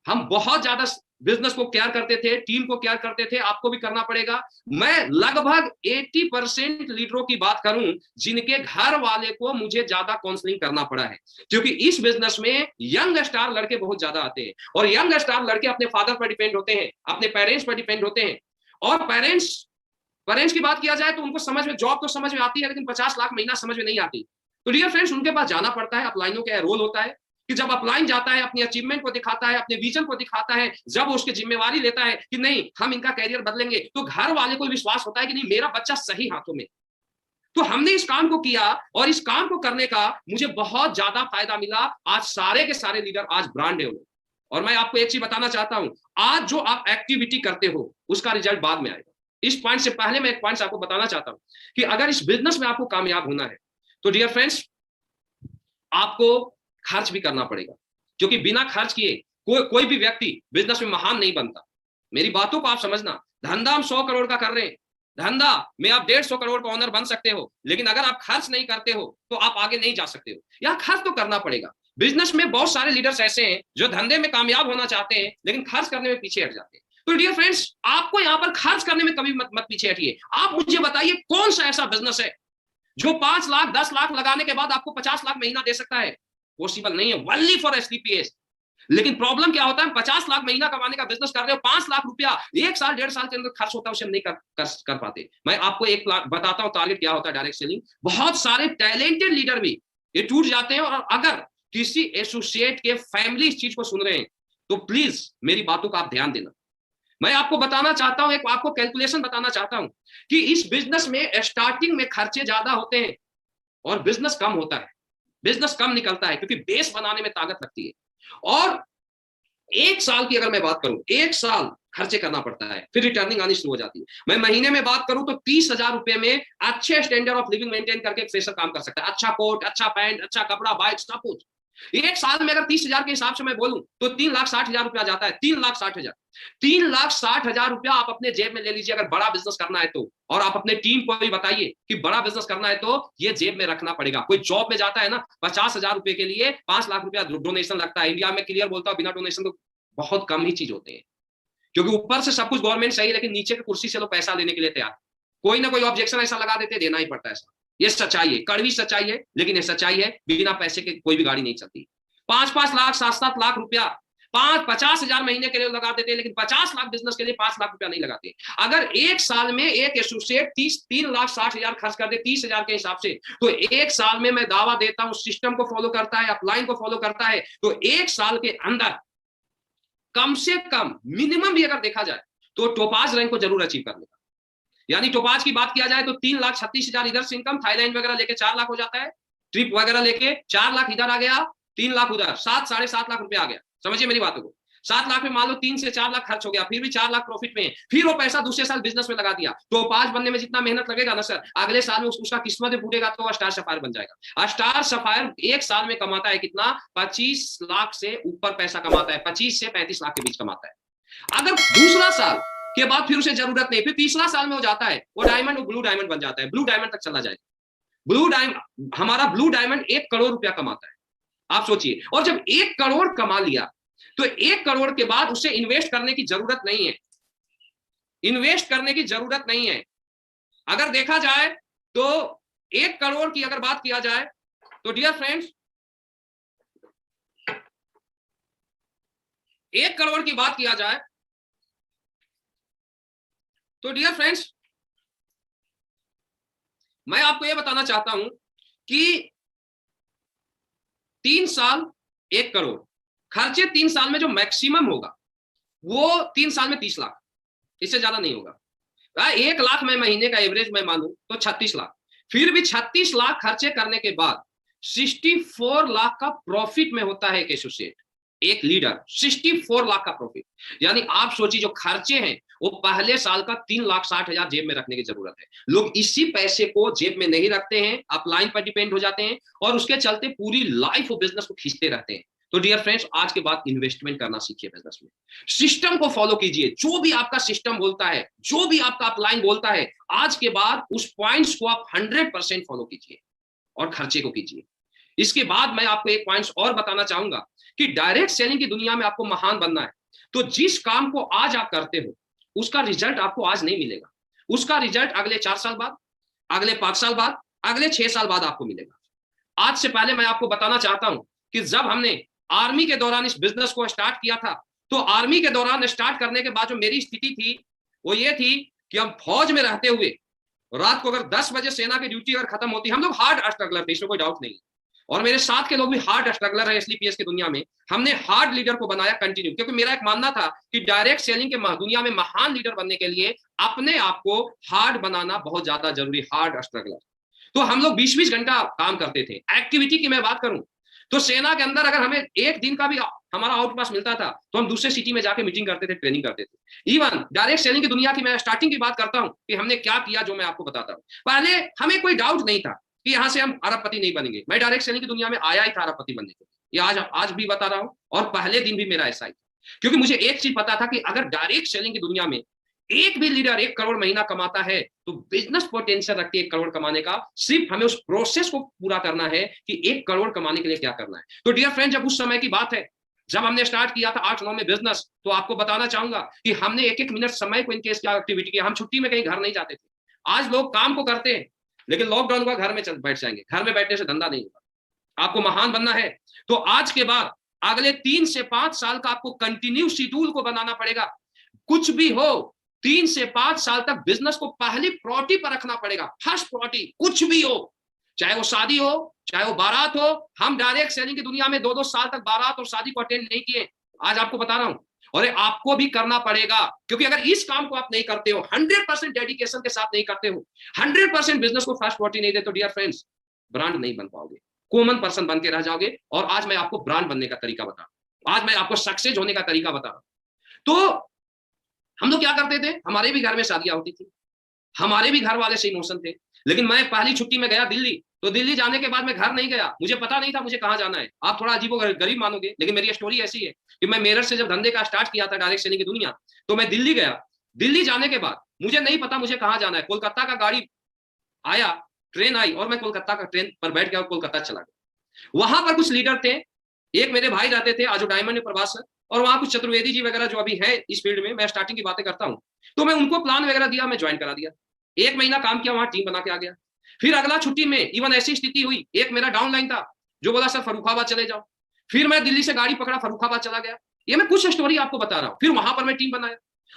हम बहुत ज्यादा बिजनेस को केयर करते थे, टीम को केयर करते थे। आपको भी करना पड़ेगा। मैं लगभग 80% लीडरों की बात करूं जिनके घर वाले को मुझे ज्यादा काउंसलिंग करना पड़ा है, क्योंकि इस बिजनेस में यंग स्टार लड़के बहुत ज्यादा आते हैं, और यंग स्टार लड़के अपने फादर पर डिपेंड होते हैं, अपने पेरेंट्स पर डिपेंड होते हैं। और पेरेंट्स की बात किया जाए तो उनको समझ में, जॉब तो समझ में आती है, लेकिन 50 लाख महीना समझ में नहीं आती। तो डियर फ्रेंड्स, उनके पास जाना पड़ता है। अपलाइनों का रोल होता है कि जब अपलाइन जाता है, अपनी अचीवमेंट को दिखाता है, अपने विजन को दिखाता है, जब उसकी जिम्मेवारी लेता है कि नहीं हम इनका कैरियर बदलेंगे, तो घर वाले को विश्वास होता है कि नहीं मेरा बच्चा सही हाथों में। तो हमने इस काम को किया, और इस काम को करने का मुझे बहुत ज्यादा फायदा मिला। आज सारे के सारे लीडर आज ब्रांड है। और मैं आपको एक चीज बताना चाहता हूं, आज जो आप एक्टिविटी करते हो उसका रिजल्ट बाद में आएगा। इस पॉइंट से पहले मैं एक पॉइंट आपको बताना चाहता हूं कि अगर इस बिजनेस में आपको कामयाब होना है, तो डियर फ्रेंड्स आपको खर्च भी करना पड़ेगा, क्योंकि बिना खर्च किए कोई भी व्यक्ति बिजनेस में महान नहीं बनता। मेरी बातों को आप समझना। धंधा हम 100 करोड़ का कर रहे हैं, धंधा में आप 150 करोड़ का ओनर बन सकते हो, लेकिन अगर आप खर्च नहीं करते हो तो आप आगे नहीं जा सकते हो। यहाँ खर्च तो करना पड़ेगा। बिजनेस में बहुत सारे लीडर्स ऐसे हैं जो धंधे में कामयाब होना चाहते हैं, लेकिन खर्च करने में पीछे हट जाते हैं। तो डियर फ्रेंड्स, आपको यहाँ पर खर्च करने में कभी मत पीछे हटिए। आप मुझे बताइए कौन सा ऐसा बिजनेस है जो 5 लाख 10 लाख लगाने के बाद आपको 50 लाख महीना दे सकता है? पॉसिबल नहीं है, ओनली फॉर एसटीपीएस। लेकिन प्रॉब्लम क्या होता है, 50 लाख महीना कमाने का बिजनेस कर रहे हो, 5 लाख रुपया 1 साल 1.5 साल के अंदर खर्च होता है, उसे हम नहीं कर पाते। मैं आपको एक बताता हूं टारगेट क्या होता है डायरेक्ट सेलिंग। बहुत सारे टैलेंटेड लीडर भी ये टूट जाते हैं। और अगर किसी एसोसिएट के फैमिली इस चीज को सुन रहे हैं तो प्लीज मेरी बातों का आप ध्यान देना। मैं आपको बताना चाहता हूं, एक आपको कैलकुलेशन बताना चाहता हूं कि इस बिजनेस में स्टार्टिंग में खर्चे ज्यादा होते हैं और बिजनेस कम होता है, बिजनेस कम निकलता है, क्योंकि बेस बनाने में ताकत लगती है। और 1 साल की अगर मैं बात करूं, 1 साल खर्चे करना पड़ता है, फिर रिटर्निंग आनी शुरू हो जाती है। मैं महीने में बात करूं तो 30,000 रुपए में अच्छे स्टैंडर्ड ऑफ लिविंग मेंटेन करके एक फ्रेशर काम कर सकता है। अच्छा कोट, अच्छा पैंट, अच्छा कपड़ा, बाइक, सब कुछ। 1 साल में अगर 30,000 के हिसाब से मैं बोलूं तो 3,60,000 रुपया जाता है। 3,60,000, 3,60,000 रुपया आप अपने जेब में ले लीजिए अगर बड़ा बिजनेस करना है तो। और आप अपने टीम को भी बताइए कि बड़ा बिजनेस करना है तो ये जेब में रखना पड़ेगा। कोई जॉब में जाता है ना, 50,000 रुपए के लिए 5 लाख रुपया डोनेशन लगता है। इंडिया में क्लियर बोलता हूं, बिना डोनेशन तो बहुत कम ही चीज होते हैं, क्योंकि ऊपर से सब कुछ गवर्नमेंट सही, लेकिन नीचे की कुर्सी से लोग पैसा लेने के लिए तैयार, कोई ना कोई ऑब्जेक्शन ऐसा लगा देते, देना ही पड़ता है। ऐसा ये सच्चाई है, कड़वी सच्चाई है, लेकिन ये सच्चाई है। बिना पैसे के कोई भी गाड़ी नहीं चलती। 5-5 लाख 7-7 लाख रुपया 50,000 महीने के लिए लगा देते हैं, लेकिन 50 लाख बिजनेस के लिए 5 लाख रुपया नहीं लगाते। अगर एक साल में एक एसोसिएट 3,60,000 खर्च कर दे 30,000 के हिसाब से, तो एक साल में मैं दावा देता हूं सिस्टम को फॉलो करता है, अपलाइन को फॉलो करता है, तो एक साल के अंदर कम से कम मिनिमम भी अगर देखा जाए तो टोपाज रैंक को जरूर अचीव कर लेगा। यानी टोपाज की बात किया जाए तो 3,36,000 इधर से इनकम, थाईलैंड वगैरह लेके 4 लाख हो जाता है, ट्रिप वगैरह लेके 4 लाख इधर आ गया, 3 लाख उधर, 7-7.5 लाख रुपया आ गया। समझिए मेरी बातों को, 7 लाख में मान लो 3 से 4 लाख खर्च हो गया, फिर भी 4 लाख प्रॉफिट में है, फिर वो पैसा दूसरे साल बिजनेस में लगा दिया। टोपाज बनने में जितना मेहनत लगेगा ना सर, अगले साल में उसका किस्मत में फूटेगा तो स्टार सफायर बन जाएगा। स्टार सफायर एक साल में कमाता है कितना, 25 लाख से ऊपर पैसा कमाता है, 25 से 35 लाख के बीच कमाता है। अगर दूसरा साल के बाद फिर उसे जरूरत नहीं, फिर तीसरा साल में हो जाता है वो डायमंड, वो ब्लू डायमंड बन जाता है, ब्लू डायमंड तक चला जाएगा। ब्लू डायमंड, हमारा ब्लू डायमंड 1 करोड़ रुपया कमाता है, आप सोचिए। और जब 1 करोड़ कमा लिया तो 1 करोड़ के बाद उसे इन्वेस्ट करने की जरूरत नहीं है, इन्वेस्ट करने की जरूरत नहीं है। अगर देखा जाए तो 1 करोड़ की अगर बात किया जाए तो डियर फ्रेंड्स, 1 करोड़ की बात किया जाए तो डियर फ्रेंड्स, मैं आपको यह बताना चाहता हूं कि 3 साल 1 करोड़ खर्चे, 3 साल में जो मैक्सिमम होगा वो 3 साल में 30 लाख, इससे ज्यादा नहीं होगा। 1 लाख में महीने का एवरेज मैं मानूं तो 36 लाख, फिर भी 36 लाख खर्चे करने के बाद 64 लाख का प्रॉफिट में होता है एक एसोसिएट, एक लीडर, 64 लाख का प्रॉफिट। यानी आप सोचिए जो खर्चे हैं वो पहले साल का 3,60,000 जेब में रखने की जरूरत है। लोग इसी पैसे को जेब में नहीं रखते हैं, अपलाइन पर डिपेंड हो जाते हैं और उसके चलते पूरी लाइफ वो बिजनेस को खींचते रहते हैं। तो डियर फ्रेंड्स, आज के बाद इन्वेस्टमेंट करना सीखिए बिजनेस में, सिस्टम को फॉलो कीजिए, जो भी आपका सिस्टम बोलता है, जो भी आपका अपलाइन बोलता है, आज के बाद उस पॉइंट्स को आप 100% फॉलो कीजिए और खर्चे को कीजिए। इसके बाद मैं आपको एक पॉइंट्स और बताना चाहूंगा कि डायरेक्ट सेलिंग की दुनिया में आपको महान बनना है तो जिस काम को आज आप करते हो उसका रिजल्ट आपको आज नहीं मिलेगा, उसका रिजल्ट अगले 4 साल बाद, अगले 5 साल बाद, अगले 6 साल बाद आपको मिलेगा। आज से पहले मैं आपको बताना चाहता हूं कि जब हमने आर्मी के दौरान इस बिजनेस को स्टार्ट किया था तो आर्मी के दौरान स्टार्ट करने के बाद जो मेरी स्थिति थी वो ये थी कि हम फौज में रहते हुए रात को अगर 10 बजे सेना की ड्यूटी अगर खत्म होती, हम लोग हार्ड स्ट्रगलर थे, इसमें कोई डाउट नहीं, और मेरे साथ के लोग भी हार्ड स्ट्रगलर है एसलीपीएस की दुनिया में। हमने हार्ड लीडर को बनाया कंटिन्यू, क्योंकि मेरा एक मानना था कि डायरेक्ट सेलिंग के दुनिया में महान लीडर बनने के लिए अपने आप को हार्ड बनाना बहुत ज्यादा जरूरी, हार्ड स्ट्रगलर। तो हम लोग 20-20 घंटा काम करते थे। एक्टिविटी की मैं बात करूं तो सेना के अंदर अगर हमें एक दिन का भी हमारा आउट पास मिलता था तो हम दूसरे सिटी में जाके मीटिंग करते थे, ट्रेनिंग करते थे। इवन डायरेक्ट सेलिंग की दुनिया की मैं स्टार्टिंग की बात करता हूं कि हमने क्या किया, जो मैं आपको बताता हूं। पहले हमें कोई डाउट नहीं था कि यहां से हम अरबपति नहीं बनेंगे। मैं डायरेक्ट सेलिंग की दुनिया में आया ही था अरबपति बनने के लिए, ये आज भी बता रहा हूं, और पहले दिन भी मेरा ऐसा ही था, क्योंकि मुझे एक चीज पता था कि अगर डायरेक्ट सेलिंग की दुनिया में एक भी लीडर 1 करोड़ महीना कमाता है तो बिजनेस पोटेंशियल रखती है 1 करोड़ कमाने का। सिर्फ हमें उस प्रोसेस को पूरा करना है कि 1 करोड़ कमाने के लिए क्या करना है। तो डियर फ्रेंड, जब उस समय की बात है जब हमने स्टार्ट किया था 8-9 में बिजनेस, तो आपको बताना चाहूंगा कि हमने 1-1 मिनट समय को इनकेस क्या एक्टिविटी किया। हम छुट्टी में कहीं घर नहीं जाते थे। आज लोग काम को करते हैं लेकिन लॉकडाउन हुआ घर में बैठ जाएंगे, घर में बैठने से धंधा नहीं होगा। आपको महान बनना है तो आज के बाद अगले 3 से 5 साल का आपको कंटिन्यू शेड्यूल को बनाना पड़ेगा। कुछ भी हो 3 से 5 साल तक बिजनेस को पहली प्रायोरिटी पर रखना पड़ेगा, फर्स्ट प्रायोरिटी। कुछ भी हो, चाहे वो शादी हो, चाहे वो बारात हो। हम डायरेक्ट सेलिंग की दुनिया में 2-2 साल तक बारात और शादी को अटेंड नहीं किए, आज आपको बता रहा हूं, और आपको भी करना पड़ेगा। क्योंकि अगर इस काम को आप नहीं करते हो, 100% डेडिकेशन के साथ नहीं करते हो, 100% बिजनेस को फर्स्ट प्रायोरिटी नहीं देते, तो डियर फ्रेंड्स, ब्रांड नहीं बन पाओगे, कॉमन पर्सन बन के रह जाओगे। और आज मैं आपको ब्रांड बनने का तरीका बता रहा हूं, आज मैं आपको सक्सेस होने का तरीका बता रहा हूं। तो हम लोग क्या करते थे, हमारे भी घर में शादियां होती थी, हमारे भी घर वाले से इमोशन थे। लेकिन मैं पहली छुट्टी में गया दिल्ली, तो दिल्ली जाने के बाद मैं घर नहीं गया, मुझे पता नहीं था मुझे कहाँ जाना है। आप थोड़ा अजीबो गरीब मानोगे, लेकिन मेरी स्टोरी ऐसी है कि मैं मेरठ से जब धंधे का स्टार्ट किया था डायरेक्ट सेलिंग की दुनिया, तो मैं दिल्ली गया। दिल्ली जाने के बाद मुझे नहीं पता मुझे कहाँ जाना है। कोलकाता का गाड़ी आया, ट्रेन आई और मैं कोलकाता का ट्रेन पर बैठ गया और कोलकाता चला गया। वहां पर कुछ लीडर थे, एक मेरे भाई रहते थे आज डायमंड में, प्रभास सर, और वहां कुछ चतुर्वेदी जी वगैरह जो अभी है इस फील्ड में, मैं स्टार्टिंग की बातें करता हूं। तो मैं उनको प्लान वगैरह दिया, मैं ज्वाइन करा दिया। 1 महीना काम किया, वहां टीम बना के आ गया। फिर अगला छुट्टी में इवन ऐसी स्थिति हुई, एक मेरा डाउनलाइन था जो बोला सर फर्रुखाबाद चले जाओ। फिर मैं दिल्ली से गाड़ी पकड़ा, फर्रुखाबाद चला गया। ये मैं कुछ स्टोरी आपको बता रहा हूं। फिर वहां पर मैं टीम बनाया,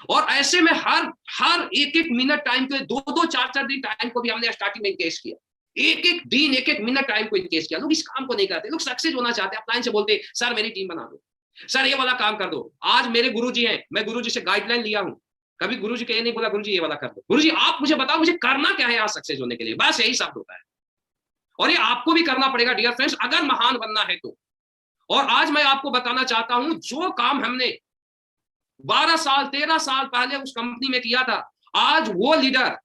और ऐसे में हर एक एक मिनट टाइम के 2-2 4-4 दिन टाइम को भी हमने स्टार्टिंग में इंकेस किया। एक एक दिन एक एक मिनट टाइम को इंकेस किया। लोग इस काम को नहीं करते, लोग सक्सेस होना चाहते हैं, अपलाइन से बोलते सर मेरी टीम बना दो, सर ये वाला काम कर दो। आज मेरे गुरुजी हैं, मैं गुरुजी से गाइडलाइन लिया हूं। कभी गुरुजी को ये नहीं बोला गुरुजी ये वाला कर दो, गुरुजी आप मुझे बताओ मुझे करना क्या है यहाँ सक्सेस होने के लिए, बस यही शब्द होता है। और ये आपको भी करना पड़ेगा डियर फ्रेंड्स, अगर महान बनना है तो। और आज मैं आपको बताना चाहता हूं, जो काम हमने 12 साल 13 साल पहले उस कंपनी में किया था, आज वो लीडर,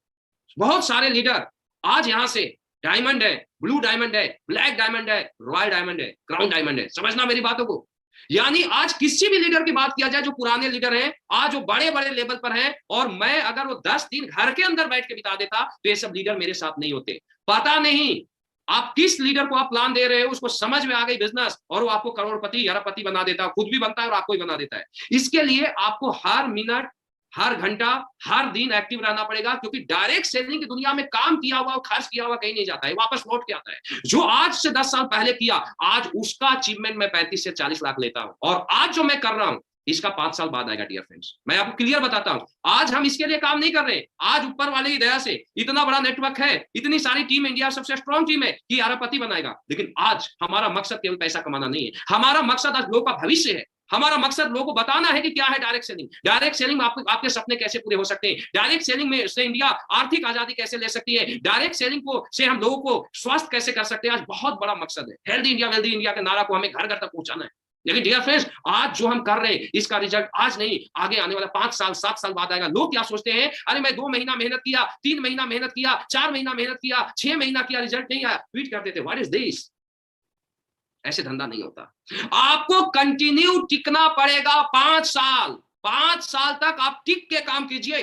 बहुत सारे लीडर आज यहां से डायमंड है, ब्लू डायमंड है, ब्लैक डायमंड है, रॉयल डायमंड है, क्राउन डायमंड है। समझना मेरी बातों को। यानी आज किसी भी लीडर की बात किया जाए, जो पुराने लीडर हैं आज वो बड़े बड़े लेवल पर हैं, और मैं अगर वो 10 दिन घर के अंदर बैठ के बिता देता तो ये सब लीडर मेरे साथ नहीं होते। पता नहीं आप किस लीडर को आप प्लान दे रहे हो, उसको समझ में आ गई बिजनेस, और वो आपको करोड़पति अरबपति बना देता है, खुद भी बनता है और आपको भी बना देता है। इसके लिए आपको हर मिनट, हर घंटा, हर दिन एक्टिव रहना पड़ेगा, क्योंकि डायरेक्ट सेलिंग की दुनिया में काम किया हुआ, खर्च किया हुआ कहीं नहीं जाता है, वापस लौट के आता है। जो आज से 10 साल पहले किया, आज उसका अचीवमेंट मैं 35 से 40 लाख लेता हूं, और आज जो मैं कर रहा हूं इसका 5 साल बाद आएगा डियर फ्रेंड्स। मैं आपको क्लियर बताता हूं, आज हम इसके लिए काम नहीं कर रहे। आज ऊपर वाले की दया से इतना बड़ा नेटवर्क है, इतनी सारी टीम, इंडिया सबसे स्ट्रॉन्ग टीम है कि अरबपति बनाएगा। लेकिन आज हमारा मकसद केवल पैसा कमाना नहीं है, हमारा मकसद आज लोगों का भविष्य है। हमारा मकसद लोगों को बताना है कि क्या है डायरेक्ट सेलिंग। डायरेक्ट सेलिंग में आपके सपने कैसे पूरे हो सकते हैं, डायरेक्ट सेलिंग में से इंडिया आर्थिक आजादी कैसे ले सकती है, डायरेक्ट सेलिंग को से हम लोगों को स्वस्थ कैसे कर सकते हैं। आज बहुत बड़ा मकसद है, हेल्दी इंडिया वेल्दी इंडिया के नारा को हमें घर घर तक पहुंचाना है। लेकिन डियर फ्रेंड्स, आज जो हम कर रहे हैं इसका रिजल्ट आज नहीं, आगे आने वाला 5 साल 7 साल बाद आएगा। लोग क्या सोचते हैं, अरे मैं 2 महीना मेहनत किया, 3 महीना मेहनत किया, 4 महीना मेहनत किया, 6 महीना किया, रिजल्ट नहीं आया, ट्वीट कर देते व्हाट इज दिस। ऐसे धंधा नहीं होता। आपको कंटिन्यू टिकना पड़ेगा 5 साल। 5 साल तक आप टिक के काम कीजिए,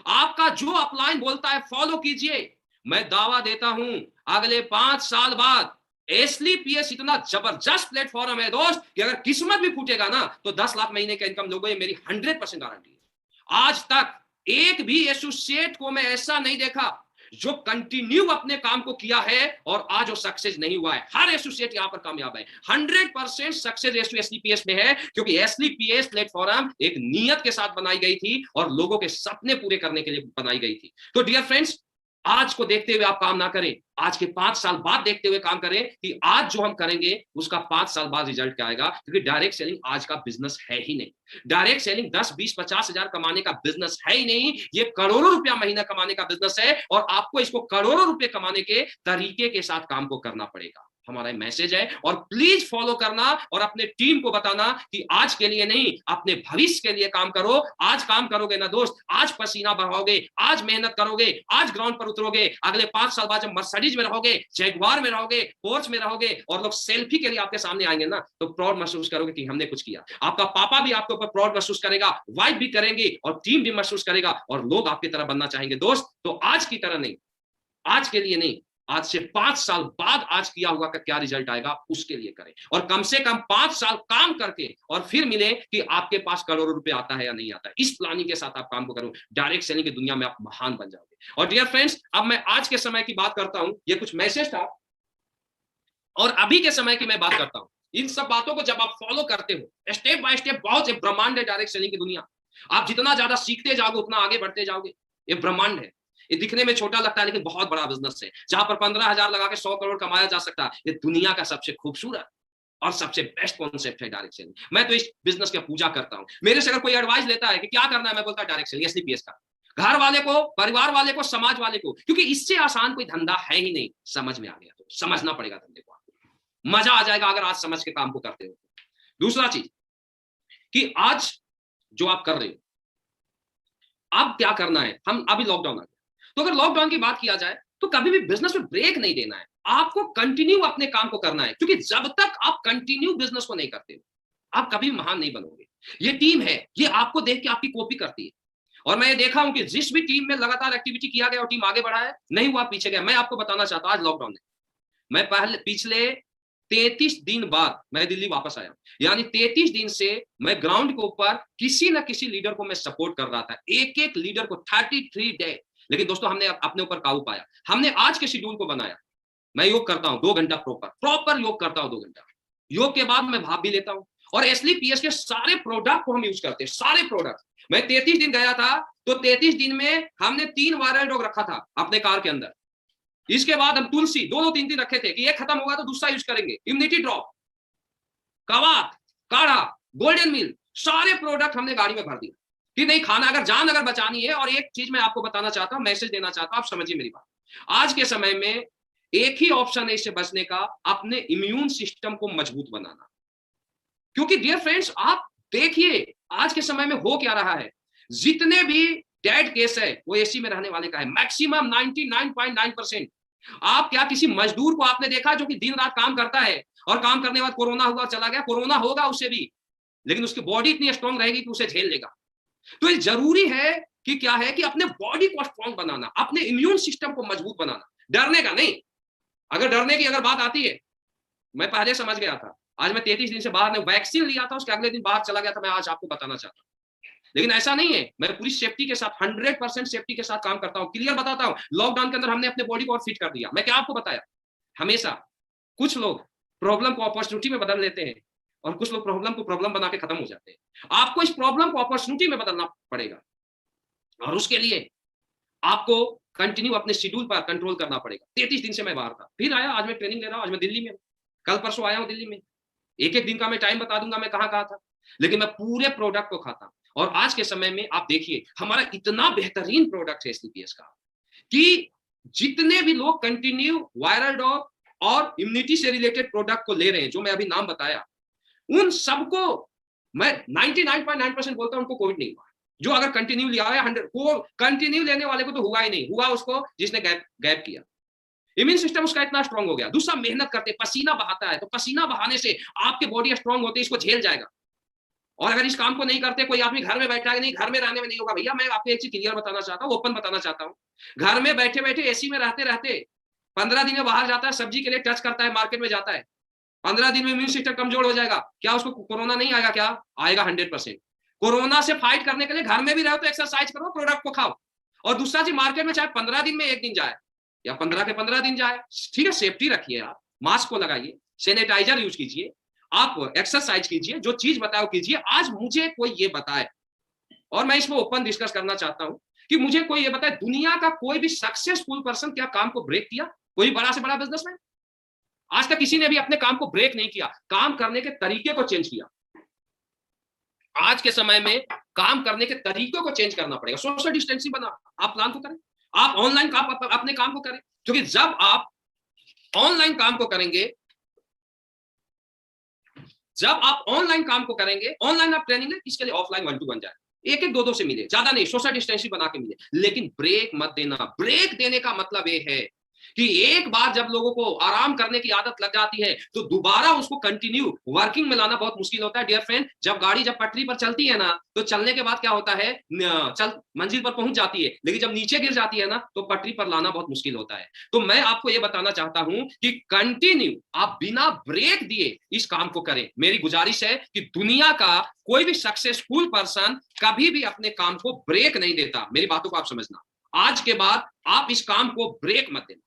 आपका जो अपलाइन बोलता है फॉलो कीजिए। मैं दावा देता हूं अगले 5 साल बाद एसलीपीएस इतना जबरदस्त प्लेटफॉर्म है दोस्त, कि अगर किस्मत भी फूटेगा ना तो 10 लाख महीने का इनकम लोगे, मेरी 100% गारंटी है। आज तक एक भी एसोसिएट को मैं ऐसा नहीं देखा जो कंटिन्यू अपने काम को किया है और आज वो सक्सेस नहीं हुआ है। हर एसोसिएट यहां पर कामयाब है। 100% सक्सेस एसलीपीएस में है, क्योंकि एसलीपीएस प्लेटफॉर्म एक नियत के साथ बनाई गई थी और लोगों के सपने पूरे करने के लिए बनाई गई थी। तो डियर फ्रेंड्स, आज को देखते हुए आप काम ना करें, आज के 5 साल बाद देखते हुए काम करें कि आज जो हम करेंगे उसका 5 साल बाद रिजल्ट क्या आएगा। क्योंकि डायरेक्ट सेलिंग आज का बिजनेस है ही नहीं। डायरेक्ट सेलिंग 10, 20, 50 हजार कमाने का बिजनेस है ही नहीं, ये करोड़ों रुपया महीना कमाने का बिजनेस है, और आपको इसको करोड़ों रुपए कमाने के तरीके के साथ काम को करना पड़ेगा। हमारा मैसेज है, और प्लीज फॉलो करना और अपने टीम को बताना कि आज के लिए नहीं, अपने भविष्य के लिए काम करो। आज काम करोगे ना दोस्त, आज पसीना बहाओगे, आज मेहनत करोगे, आज ग्राउंड पर उतरोगे, अगले 5 साल बाद जब मर्सिडीज में रहोगे, जैगुआर में रहोगे, पोर्च में रहोगे, और लोग सेल्फी के लिए आपके सामने आएंगे ना, तो प्राउड महसूस करोगे कि हमने कुछ किया। आपका पापा भी आपके ऊपर प्राउड महसूस करेगा, वाइफ भी करेंगे, और टीम भी महसूस करेगा, और लोग आपकी तरह बनना चाहेंगे दोस्त। तो आज की तरह नहीं, आज के लिए नहीं, आज से 5 साल बाद आज किया हुआ का क्या रिजल्ट आएगा उसके लिए करें, और कम से कम 5 साल काम करके और फिर मिले कि आपके पास करोड़ों रुपए आता है या नहीं आता है। इस प्लानिंग के साथ आप काम को करो, डायरेक्ट सेलिंग की दुनिया में आप महान बन जाओगे। और डियर फ्रेंड्स, अब मैं आज के समय की बात करता हूं, ये कुछ मैसेज था, और अभी के समय की मैं बात करता हूं। इन सब बातों को जब आप फॉलो करते हो स्टेप बाय स्टेप, बहुत ब्रह्मांड है डायरेक्ट सेलिंग की दुनिया। आप जितना ज्यादा सीखते जाओगे उतना आगे बढ़ते जाओगे। ये ब्रह्मांड है, ये दिखने में छोटा लगता है लेकिन बहुत बड़ा बिजनेस है, जहां पर 15,000 लगा के 100 करोड़ कमाया जा सकता है। ये दुनिया का सबसे खूबसूरत और सबसे बेस्ट कॉन्सेप्ट है डायरेक्ट सेलिंग। मैं तो इस बिजनेस की पूजा करता हूं। मेरे से अगर कोई एडवाइस लेता है कि क्या करना है, मैं बोलता डायरेक्ट सेलिंग, एसलीपीएस का। घर वाले को, परिवार वाले को, समाज वाले को, क्योंकि इससे आसान कोई धंधा है ही नहीं। समझ में आ गया तो समझना पड़ेगा धंधे को, आपको मजा आ जाएगा अगर आज समझ के काम को करते हो। दूसरा चीज कि आज जो आप कर रहे हो, अब क्या करना है, हम अभी लॉकडाउन आ गया, तो अगर लॉकडाउन की बात किया जाए तो कभी भी बिजनेस में ब्रेक नहीं देना है, आपको कंटिन्यू अपने काम को करना है। क्योंकि जब तक आप कंटिन्यू बिजनेस को नहीं करते हो, आप कभी महान नहीं बनोगे। ये टीम है, ये आपको देख के आपकी कॉपी करती है, और मैं ये देखा हूं कि जिस भी टीम में लगातार एक्टिविटी किया गया और टीम आगे बढ़ा है, नहीं हुआ पीछे गया। मैं आपको बताना चाहता हूं, आज लॉकडाउन है, मैं पिछले 33 दिन बाद मैं दिल्ली वापस आया, यानी 33 दिन से मैं ग्राउंड के ऊपर किसी ना किसी लीडर को मैं सपोर्ट कर रहा था, एक एक लीडर को 33 डे। लेकिन दोस्तों, हमने अपने ऊपर काबू पाया। हमने आज के शेड्यूल को बनाया। मैं योग करता हूं 2 घंटा, प्रॉपर योग करता हूं 2 घंटा। योग के बाद मैं भाप भी लेता हूं, और एसलीपीएस के सारे प्रोडक्ट को हम यूज करते हैं, सारे प्रोडक्ट। मैं 33 दिन गया था, तो 33 दिन में हमने 3 वायरल डॉग रखा था अपने कार के अंदर। इसके बाद हम तुलसी 2-2-3 रखे थे कि एक खत्म होगा तो दूसरा यूज करेंगे। इम्यूनिटी ड्रॉप, कवात, काढ़ा, गोल्डन मिल, सारे प्रोडक्ट हमने गाड़ी में भर दिया कि नहीं खाना, अगर जान अगर बचानी है। और एक चीज मैं आपको बताना चाहता हूं, मैसेज देना चाहता हूं, आप समझिए मेरी बात। आज के समय में एक ही ऑप्शन है इससे बचने का, अपने इम्यून सिस्टम को मजबूत बनाना। क्योंकि डियर फ्रेंड्स, आप देखिए आज के समय में हो क्या रहा है, जितने भी डेड केस है वो एसी में रहने वाले का है, मैक्सिमम 99.9%। आप क्या किसी मजदूर को आपने देखा जो कि दिन रात काम करता है और काम करने के बाद कोरोना हुआ चला गया? कोरोना होगा उसे भी, लेकिन उसकी बॉडी इतनी स्ट्रांग रहेगी कि उसे झेल लेगा। तो ये जरूरी है कि क्या है कि अपने बॉडी को स्ट्रांग बनाना, अपने इम्यून सिस्टम को मजबूत बनाना, डरने का नहीं। अगर डरने की अगर बात आती है, मैं पहले समझ गया था, आज मैं 33 दिन से बाहर ने वैक्सीन लिया था, उसके अगले दिन बाहर चला गया था, मैं आज आपको बताना चाहता हूं। लेकिन ऐसा नहीं है, मैं पूरी सेफ्टी के साथ 100% सेफ्टी के साथ काम करता हूं, क्लियर बताता हूं। लॉकडाउन के अंदर हमने अपने बॉडी को और फिट कर दिया। मैं क्या आपको बताया, हमेशा कुछ लोग प्रॉब्लम को अपॉर्चुनिटी में बदल लेते हैं और कुछ लोग प्रॉब्लम को प्रॉब्लम बना के खत्म हो जाते हैं। आपको इस प्रॉब्लम को अपॉर्चुनिटी में बदलना पड़ेगा और उसके लिए आपको कंटिन्यू अपने शेड्यूल पर कंट्रोल करना पड़ेगा। 33 दिन से मैं बाहर था, फिर आया, आज मैं ट्रेनिंग ले रहा हूं, आज मैं दिल्ली में, कल परसों आया हूं दिल्ली में। एक एक दिन का मैं टाइम बता दूंगा मैं कहां था, लेकिन मैं पूरे प्रोडक्ट को खाता हूं। और आज के समय में आप देखिए हमारा इतना बेहतरीन प्रोडक्ट है एसलीपीएस का कि जितने भी लोग कंटिन्यू वायरल डॉग और इम्यूनिटी से रिलेटेड प्रोडक्ट को ले रहे हैं, जो मैं अभी नाम बताया, उन सबको मैं 99.9% बोलता हूं उनको कोविड नहीं हुआ। जो अगर कंटिन्यू लिया है 100 को, कंटिन्यू लेने वाले को तो हुआ ही नहीं, हुआ उसको जिसने गैप किया। इम्यून सिस्टम उसका इतना स्ट्रांग हो गया। दूसरा, मेहनत करते, पसीना बहाता है, तो पसीना बहाने से आपके बॉडी स्ट्रांग होते, इसको झेल जाएगा। और अगर इस काम को नहीं करते, कोई आदमी घर में बैठा है, नहीं घर में रहने में नहीं होगा। भैया मैं आपको एक चीज क्लियर बताना चाहता हूँ, ओपन बताना चाहता हूँ, घर में बैठे बैठे एसी में रहते रहते 15 दिन में बाहर जाता है, सब्जी के लिए टच करता है, मार्केट में जाता है, 15 दिन में इम्यून सिस्टम कमजोर हो जाएगा। क्या उसको कोरोना नहीं आएगा? क्या आएगा? 100%। कोरोना से फाइट करने के लिए घर में भी रहो तो एक्सरसाइज करो, प्रोडक्ट को खाओ। और दूसरा चीज, मार्केट में चाहे 15 दिन में एक दिन जाए या 15 के 15 दिन जाए, ठीक है, सेफ्टी रखिए, आप मास्क को लगाइए, सैनिटाइजर यूज कीजिए, आप एक्सरसाइज कीजिए, जो चीज बताओ कीजिए। आज मुझे कोई ये बताए, और मैं इसमें ओपन डिस्कस करना चाहता हूं कि मुझे कोई ये बताए, दुनिया का कोई भी सक्सेसफुल पर्सन क्या काम को ब्रेक किया? कोई बड़ा से बड़ा बिजनेसमैन आज तक किसी ने भी अपने काम को ब्रेक नहीं किया, काम करने के तरीके को चेंज किया। आज के समय में काम करने के तरीकों को चेंज करना पड़ेगा। सोशल डिस्टेंसिंग बना, आप प्लान को करें, आप ऑनलाइन काम अपने काम को करें, क्योंकि जब आप ऑनलाइन काम को करेंगे, जब आप ऑनलाइन काम को करेंगे, ऑनलाइन आप ट्रेनिंग लें, इसके लिए ऑफलाइन 1-to-1 जाए, एक एक 2-2 से मिले, ज्यादा नहीं, सोशल डिस्टेंसिंग बना के मिले, लेकिन ब्रेक मत देना। ब्रेक देने का मतलब ये है कि एक बार जब लोगों को आराम करने की आदत लग जाती है तो दोबारा उसको कंटिन्यू वर्किंग में लाना बहुत मुश्किल होता है। डियर फ्रेंड, जब गाड़ी जब पटरी पर चलती है ना, तो चलने के बाद क्या होता है, चल मंजिल पर पहुंच जाती है, लेकिन जब नीचे गिर जाती है ना, तो पटरी पर लाना बहुत मुश्किल होता है। तो मैं आपको यह बताना चाहता हूं कि कंटिन्यू आप बिना ब्रेक दिए इस काम को करें। मेरी गुजारिश है कि दुनिया का कोई भी सक्सेसफुल पर्सन कभी भी अपने काम को ब्रेक नहीं देता। मेरी बातों को आप समझना, आज के बाद आप इस काम को ब्रेक मत देना,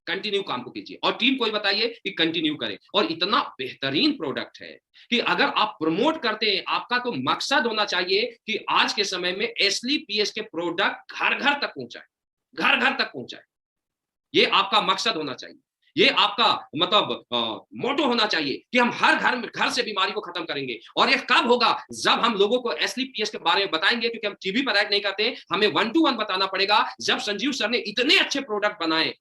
कंटिन्यू काम को कीजिए। और टीम को बताइए कि कंटिन्यू करें। और इतना बेहतरीन प्रोडक्ट है कि अगर आप प्रमोट करते हैं, आपका तो मकसद होना चाहिए कि आज के समय में एसलीपीएस के प्रोडक्ट घर घर तक पहुंचाए, घर घर तक पहुंचाए। ये आपका मकसद होना चाहिए, ये आपका मतलब मोटो होना चाहिए कि हम हर घर से बीमारी को खत्म करेंगे। और ये कब होगा? जब हम लोगों को एसलीपीएस के बारे में बताएंगे, क्योंकि हम टीवी पर ऐड नहीं करते, हमें 1-to-1 बताना पड़ेगा। जब संजीव सर ने इतने अच्छे प्रोडक्ट बनाए,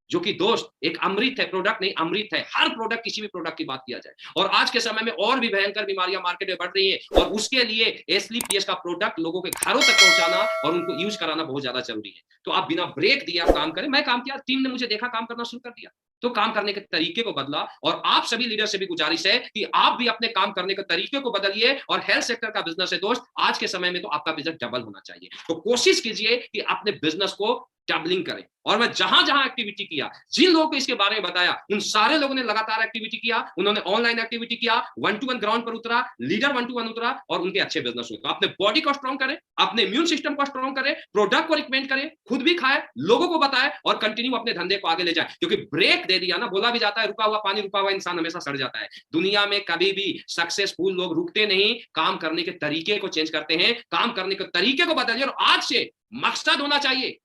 जो कि दोस्त एक अमृत है, प्रोडक्ट नहीं अमृत है, हर प्रोडक्ट, किसी भी प्रोडक्ट की बात किया जाए। और आज के समय में और भी भयंकर बीमारियां मार्केट में बढ़ रही हैं, और उसके लिए एसलीपीएस का प्रोडक्ट लोगों के घरों तक पहुंचाना और उनको यूज कराना बहुत ज्यादा जरूरी है। तो आप बिना ब्रेक दिए आप काम करें। मैं काम किया, टीम ने मुझे देखा, काम करना शुरू कर दिया, तो काम करने के तरीके को बदला। और आप सभी लीडर से भी गुजारिश है कि आप भी अपने काम करने के तरीके को बदलिए। और हेल्थ सेक्टर का बिजनेस है दोस्त, आज के समय में तो आपका बिजनेस डबल होना चाहिए। तो कोशिश कीजिए कि अपने बिजनेस को डबलिंग करें। और मैं जहां जहां एक्टिविटी किया, जिन लोगों को इसके बारे में बताया, उन सारे लोगों ने लगातार एक्टिविटी किया, उन्होंने ऑनलाइन एक्टिविटी किया, 1-to-1 ग्राउंड पर उतरा, लीडर 1-to-1 उतरा, और उनके अच्छे बिजनेस हुए। तो अपने बॉडी को स्ट्रॉन्ग करें, अपने इम्यून सिस्टम को स्ट्रॉन्ग करें, प्रोडक्ट को रिकमेंड करें, खुद भी खाए, लोगों को बताए, और कंटिन्यू अपने धंधे को आगे ले जाए। क्योंकि ब्रेक दे दिया ना, बोला भी जाता है रुका हुआ पानी रुका हुआ इंसान हमेशा सड़ जाता है। दुनिया में कभी भी सक्सेसफुल लोग रुकते नहीं, काम करने के तरीके को चेंज करते हैं, काम करने के तरीके को बदलिए। और आज से मकसद होना चाहिए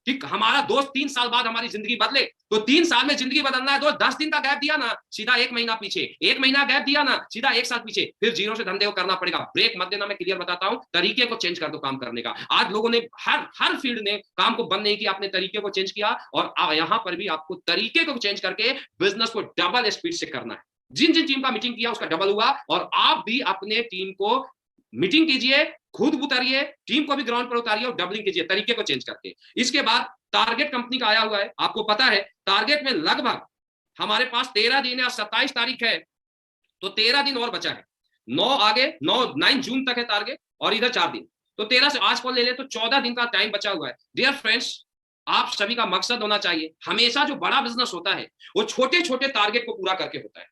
कि हमारा दोस्त 3 साल बाद हमारी जिंदगी बदले, तो 3 साल में जिंदगी बदलना है दोस्त। 10 दिन का गैप दिया ना, सीधा 1 महीना पीछे, 1 महीना गैप दिया ना, सीधा 1 साल पीछे, फिर जीरो से धंधे को करना पड़ेगा। ब्रेक मत देना, मैं क्लियर बताता हूं, तरीके को चेंज कर दो काम करने का। आज लोगों ने हर फील्ड ने काम को बंद नहीं किया, अपने तरीके को चेंज किया, और यहां पर भी आपको तरीके को चेंज करके बिजनेस को डबल स्पीड से करना है। जिन जिन टीम का मीटिंग किया उसका डबल हुआ, और आप भी अपने टीम को मीटिंग कीजिए, खुद उतारिए, टीम को भी ग्राउंड पर उतारिए और डबलिंग कीजिए तरीके को चेंज करके। इसके बाद टारगेट कंपनी का आया हुआ है, आपको पता है टारगेट में लगभग हमारे पास 13 दिन है, 27 तारीख है, तो 13 दिन और बचा है। 9 आगे 9 जून तक है टारगेट, और इधर 4 दिन, तो 13 से आज को ले ले तो 14 दिन का टाइम बचा हुआ है। डियर फ्रेंड्स, आप सभी का मकसद होना चाहिए, हमेशा जो बड़ा बिजनेस होता है वो छोटे छोटे टारगेट को पूरा करके होता है।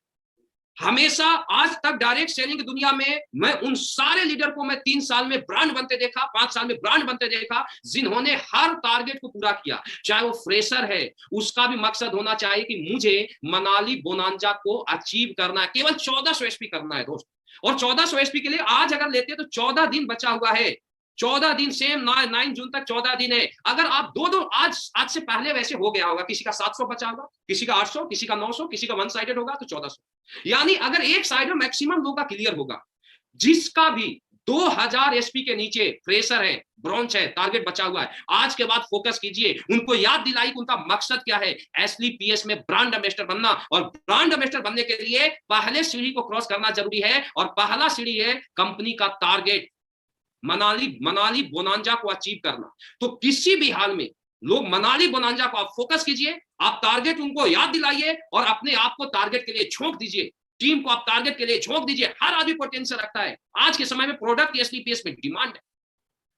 हमेशा आज तक डायरेक्ट सेलिंग की दुनिया में मैं उन सारे लीडर को मैं 3 साल में ब्रांड बनते देखा, 5 साल में ब्रांड बनते देखा, जिन्होंने हर टारगेट को पूरा किया। चाहे वो फ्रेशर है, उसका भी मकसद होना चाहिए कि मुझे मनाली बोनांजा को अचीव करना है, केवल 1400 एसपी करना है दोस्त। और 1400 एसपी के लिए आज अगर लेते हैं तो 14 दिन बचा हुआ है, 14 दिन, सेम 9 जून तक 14 दिन है। अगर आप दो आज से पहले वैसे हो गया होगा, किसी का 700 बचा होगा, किसी का 800, किसी का 900, किसी का वन साइडेड होगा तो 1400, यानी अगर एक साइड में मैक्सिमम लोगों का क्लियर होगा। जिसका भी 2000 एसपी के नीचे फ्रेशर है, ब्रॉन्ज है, टारगेट बचा हुआ है, आज के बाद फोकस कीजिए, उनको याद दिलाई उनका मकसद क्या है। एसलीपीएस में ब्रांड एम्बेसडर बनना, और ब्रांड एम्बेसडर बनने के लिए पहले सीढ़ी को क्रॉस करना जरूरी है, और पहला सीढ़ी है कंपनी का टारगेट, मनाली बोनांजा को अचीव करना। तो किसी भी हाल में लोग मनाली बोनांजा को आप फोकस कीजिए, आप टारगेट उनको याद दिलाइए, और अपने आप को टारगेट के लिए झोंक दीजिए, टीम को आप टारगेट के लिए झोंक दीजिए। हर आदमी पोटेंशियल रखता है, आज के समय में प्रोडक्ट की एसलीपीएस में डिमांड है।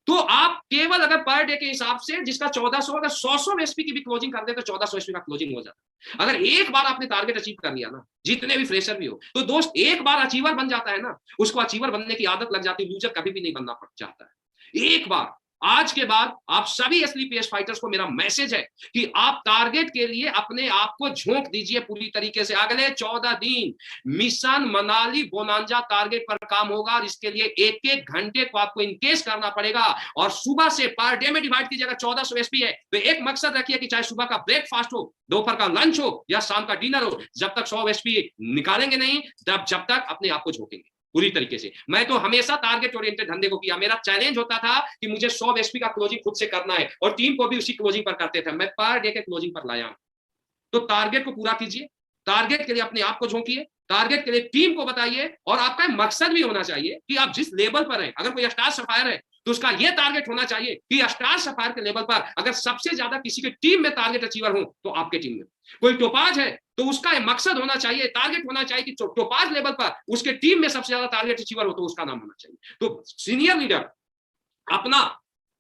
तो आप केवल अगर पर डे के हिसाब से जिसका 1400, अगर 100 एसपी की भी क्लोजिंग कर दे तो 1400 एसपी का क्लोजिंग हो जाता है। अगर एक बार आपने टारगेट अचीव कर लिया ना, जितने भी फ्रेशर भी हो, तो दोस्त एक बार अचीवर बन जाता है ना, उसको अचीवर बनने की आदत लग जाती है, लूजर कभी भी नहीं बनना पड़ जाता है। एक बार आज के बाद आप सभी एसलीपीएस फाइटर्स को मेरा मैसेज है कि आप टारगेट के लिए अपने आप को झोंक दीजिए पूरी तरीके से। अगले 14 दिन मिशन मनाली बोनांजा टारगेट पर काम होगा, और इसके लिए एक एक घंटे को आपको इनकेस करना पड़ेगा, और सुबह से पर डे में डिवाइड कीजिएगा। 1400 एसपी है तो एक मकसद रखिए कि चाहे सुबह का ब्रेकफास्ट हो, दोपहर का लंच हो, या शाम का डिनर हो, जब तक 100 एसपी निकालेंगे नहीं जब तक अपने आप को झोंकेंगे पूरी तरीके से। मैं तो हमेशा टारगेट ओरिएंटेड धंधे को किया, मेरा चैलेंज होता था कि मुझे 100 एसपी का क्लोजिंग खुद से करना है, और टीम को भी उसी क्लोजिंग पर करते थे। मैं पर डे के क्लोजिंग पर लाया हूं। तो टारगेट को पूरा कीजिए, टारगेट के लिए अपने आप को झोंकिए, टारगेट के लिए टीम को बताइए, और आपका मकसद भी होना चाहिए कि आप जिस लेवल पर हैं, अगर कोई स्टार सफायर है तो उसका यह टारगेट होना चाहिए कि स्टार सफायर के लेवल पर अगर सबसे ज्यादा किसी के टीम में टारगेट अचीवर हो तो आपके टीम में। कोई टोपाज है तो उसका मकसद होना चाहिए, टारगेट होना चाहिए कि टोपाज लेवल पर उसके टीम में सबसे ज्यादा टारगेट अचीवर हो तो उसका नाम होना चाहिए। तो सीनियर लीडर अपना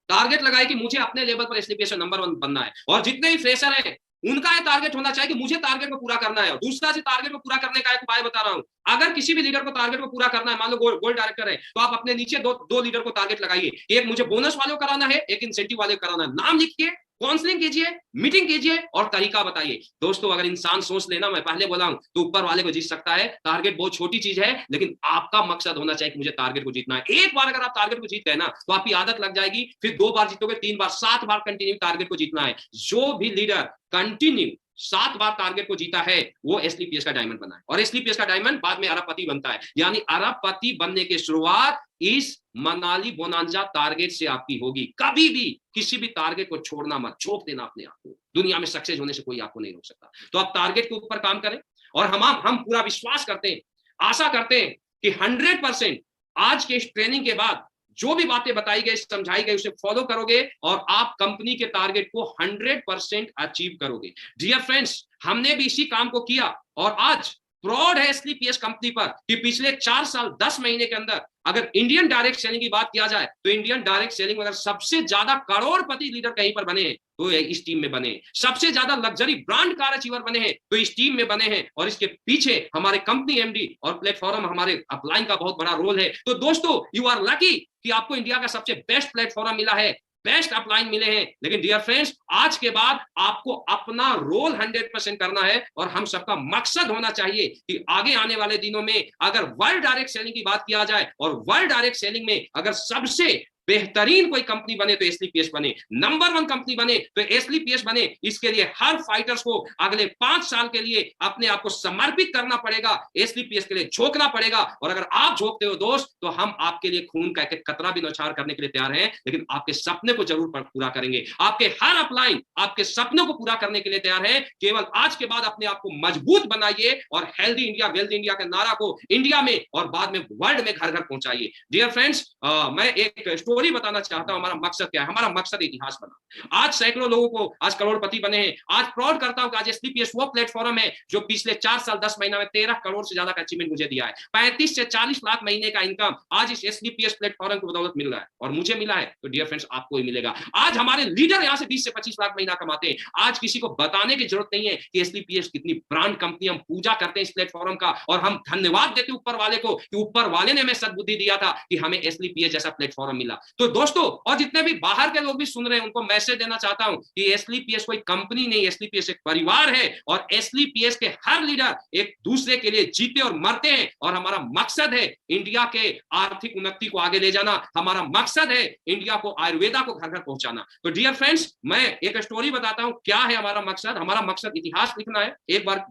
टारगेट लगाए कि मुझे अपने लेवल पर एसलीपीएस नंबर 1 बनना है, और जितने भी फ्रेशर हैं उनका ये टारगेट होना चाहिए कि मुझे टारगेट को पूरा करना है। दूसरा से टारगेट को पूरा करने का एक उपाय बता रहा हूं, अगर किसी भी लीडर को टारगेट को पूरा करना है, मान लो गोल्ड डायरेक्टर है, तो आप अपने नीचे दो लीडर को टारगेट लगाइए, एक मुझे बोनस वाले को कराना है, एक इंसेंटिव वाले को कराना है। नाम लिखिए, काउंसलिंग कीजिए, मीटिंग कीजिए, और तरीका बताइए। दोस्तों अगर इंसान सोच लेना, मैं पहले बोला हूं, तो ऊपर वाले को जीत सकता है। टारगेट बहुत छोटी चीज है, लेकिन आपका मकसद होना चाहिए कि मुझे टारगेट को जीतना है। एक बार अगर आप टारगेट को जीत गए ना, तो आपकी आदत लग जाएगी, फिर 2 बार जीतोगे, 3 बार, 7 बार कंटिन्यू टारगेट को जीतना है। जो भी लीडर कंटिन्यू 7 बार टारगेट को जीता है वो एसलीपीएस का डायमंड बना है, और एसलीपीएस का डायमंड बाद में अरबपति बनता है। यानी अरबपति बनने की शुरुआत इस मनाली बोनांजा टारगेट से आपकी होगी। कभी भी किसी भी टारगेट को छोड़ना मत, झोंक देना अपने आप को। दुनिया में सक्सेस होने से कोई आपको नहीं रोक सकता। तो आप टारगेट के ऊपर काम करें, और हम पूरा विश्वास करते हैं, आशा करते हैं कि 100% आज के इस ट्रेनिंग के बाद जो भी बातें बताई गई, समझाई गई, उसे फॉलो करोगे, और आप कंपनी के टारगेट को 100% अचीव करोगे। डियर फ्रेंड्स, हमने भी इसी काम को किया, और आज प्राउड है एसलीपीएस कंपनी पर कि पिछले 4 साल 10 महीने के अंदर अगर इंडियन डायरेक्ट सेलिंग की बात किया जाए, तो इंडियन डायरेक्ट सेलिंग में अगर सबसे ज्यादा करोड़पति लीडर कहीं पर बने हैं तो इस टीम में बने हैं। सबसे ज्यादा लग्जरी ब्रांड कार अचीवर बने हैं तो इस टीम में बने हैं, और इसके पीछे हमारे कंपनी एमडी और प्लेटफॉर्म हमारे अपलाइन का बहुत बड़ा रोल है। तो दोस्तों, यू आर लकी कि आपको इंडिया का सबसे बेस्ट प्लेटफॉर्म मिला है बेस्ट अपलाइन मिले हैं। लेकिन डियर फ्रेंड्स, आज के बाद आपको अपना रोल 100% करना है और हम सबका मकसद होना चाहिए कि आगे आने वाले दिनों में अगर वर्ल्ड डायरेक्ट सेलिंग की बात किया जाए और वर्ल्ड डायरेक्ट सेलिंग में अगर सबसे बेहतरीन कोई कंपनी बने तो एसलीपीएस बने, नंबर 1 कंपनी बने तो एसलीपीएस बने। इसके लिए हर फाइटर्स को अगले 5 साल के लिए अपने आप को समर्पित करना पड़ेगा, एसलीपीएस के लिए झोंकना पड़ेगा। और अगर आप झोंकते हो दोस्त, तो हम आपके लिए खून का एक कतरा भी नौछावर करने के लिए तैयार हैं, लेकिन आपके सपने को जरूर पूरा करेंगे। आपके हर अपलाइन आपके सपनों को पूरा करने के लिए तैयार है। केवल आज के बाद अपने आप को मजबूत बनाइए और हेल्दी इंडिया वेल्दी इंडिया के नारा को इंडिया में और बाद में वर्ल्ड में घर घर पहुंचाइए। डियर फ्रेंड्स, मैं एक स्टोरी बताना चाहता हूं। हमारा मकसद क्या है? हमारा मकसद इतिहास बना। आज सैकड़ों लोगों को आज करोड़पति बने हैं। आज प्राउड करता हूं कि आज एसलीपीएस वो प्लेटफॉर्म है जो पिछले 4 साल 10 महीना में 13 करोड़ से ज्यादा का अचीवमेंट मुझे दिया है। 35 से 40 लाख महीने का इनकम आज इस एसलीपीएस प्लेटफॉर्म की बदौलत मिल रहा है और मुझे मिला है, तो डियर फ्रेंड्स आपको ही मिलेगा। आज हमारे लीडर यहां से 20 से 25 लाख महीना कमाते हैं। आज किसी को बताने की जरूरत नहीं है कि एसलीपीएस कितनी ब्रांड कंपनी, हम पूजा करते हैं इस प्लेटफॉर्म का और हम धन्यवाद देते ऊपर वाले को कि ऊपर वाले ने हमें सद्बुद्धि दिया था कि हमें एसलीपीएस जैसा प्लेटफॉर्म मिला। तो दोस्तों, और जितने भी बाहर के लोग भी सुन रहे हैं उनको मैसेज देना चाहता हूं कि एसलीपीएस कोई कंपनी नहीं, एसलीपीएस एक परिवार है और एसलीपीएस के हर लीडर एक दूसरे के लिए जीते और मरते हैं। और हमारा मकसद है इंडिया के आर्थिक उन्नति को आगे ले जाना। हमारा मकसद है इंडिया को आयुर्वेदा को घर घर पहुंचाना। तो डियर फ्रेंड्स, मैं एक स्टोरी बताता हूं क्या है हमारा मकसद। हमारा मकसद इतिहास लिखना है। एक बार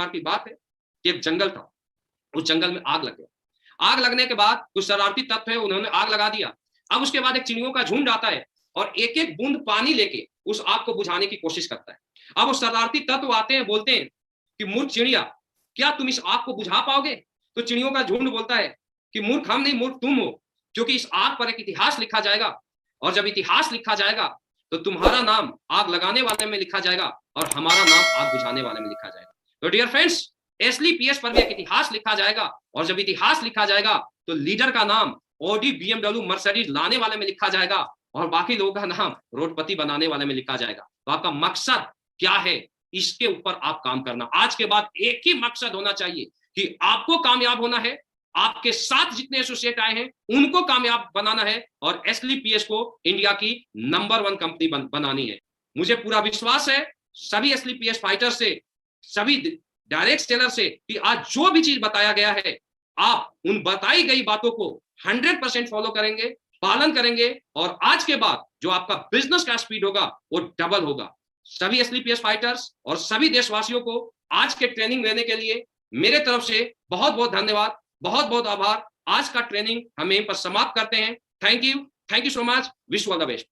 की बात है कि एक जंगल था, उस जंगल में आग लग गया। आग लगने के बाद कुछ शरारती तत्व है, उन्होंने आग लगा दिया। अब उसके बाद एक चिड़ियों का झुंड आता है और एक एक बूंद पानी लेके उस आग को बुझाने की कोशिश करता है। अब वो शरारती तत्व आते हैं, बोलते हैं कि मूर्ख चिड़िया, क्या तुम इस आग को बुझा पाओगे? तो चिड़ियों का झुंड बोलता है कि मूर्ख हम नहीं, मूर्ख तुम हो, क्योंकि इस आग पर एक इतिहास लिखा जाएगा और जब इतिहास लिखा जाएगा तो तुम्हारा नाम आग लगाने वाले में लिखा जाएगा और हमारा नाम आग बुझाने वाले में लिखा जाएगा। तो डियर फ्रेंड्स, एसलीपीएस पर भी एक इतिहास लिखा जाएगा और जब इतिहास लिखा जाएगा तो लीडर का नाम ऑडी, बीएमडब्ल्यू, मर्सिडीज लाने वाले में लिखा जाएगा और बाकी लोगों का नाम रोडपति बनाने वाले में लिखा जाएगा। तो आपका मकसद क्या है, इसके ऊपर आप काम करना। आज के बाद एक ही मकसद होना चाहिए कि आपको कामयाब होना है, आपके साथ जितने एसोसिएट आए हैं उनको कामयाब बनाना है और एसलीपीएस को इंडिया की नंबर 1 कंपनी बनानी है। मुझे पूरा विश्वास है सभी एसलीपीएस फाइटर से, सभी डायरेक्ट सेलर से कि आज जो भी चीज बताया गया है आप उन बताई गई बातों को 100% फॉलो करेंगे, पालन करेंगे और आज के बाद जो आपका बिजनेस का स्पीड होगा वो डबल होगा। सभी एसलीपीएस फाइटर्स और सभी देशवासियों को आज के ट्रेनिंग लेने के लिए मेरे तरफ से बहुत बहुत धन्यवाद, बहुत बहुत आभार। आज का ट्रेनिंग हम यहीं पर समाप्त करते हैं। Thank you so much. Wish you all the best.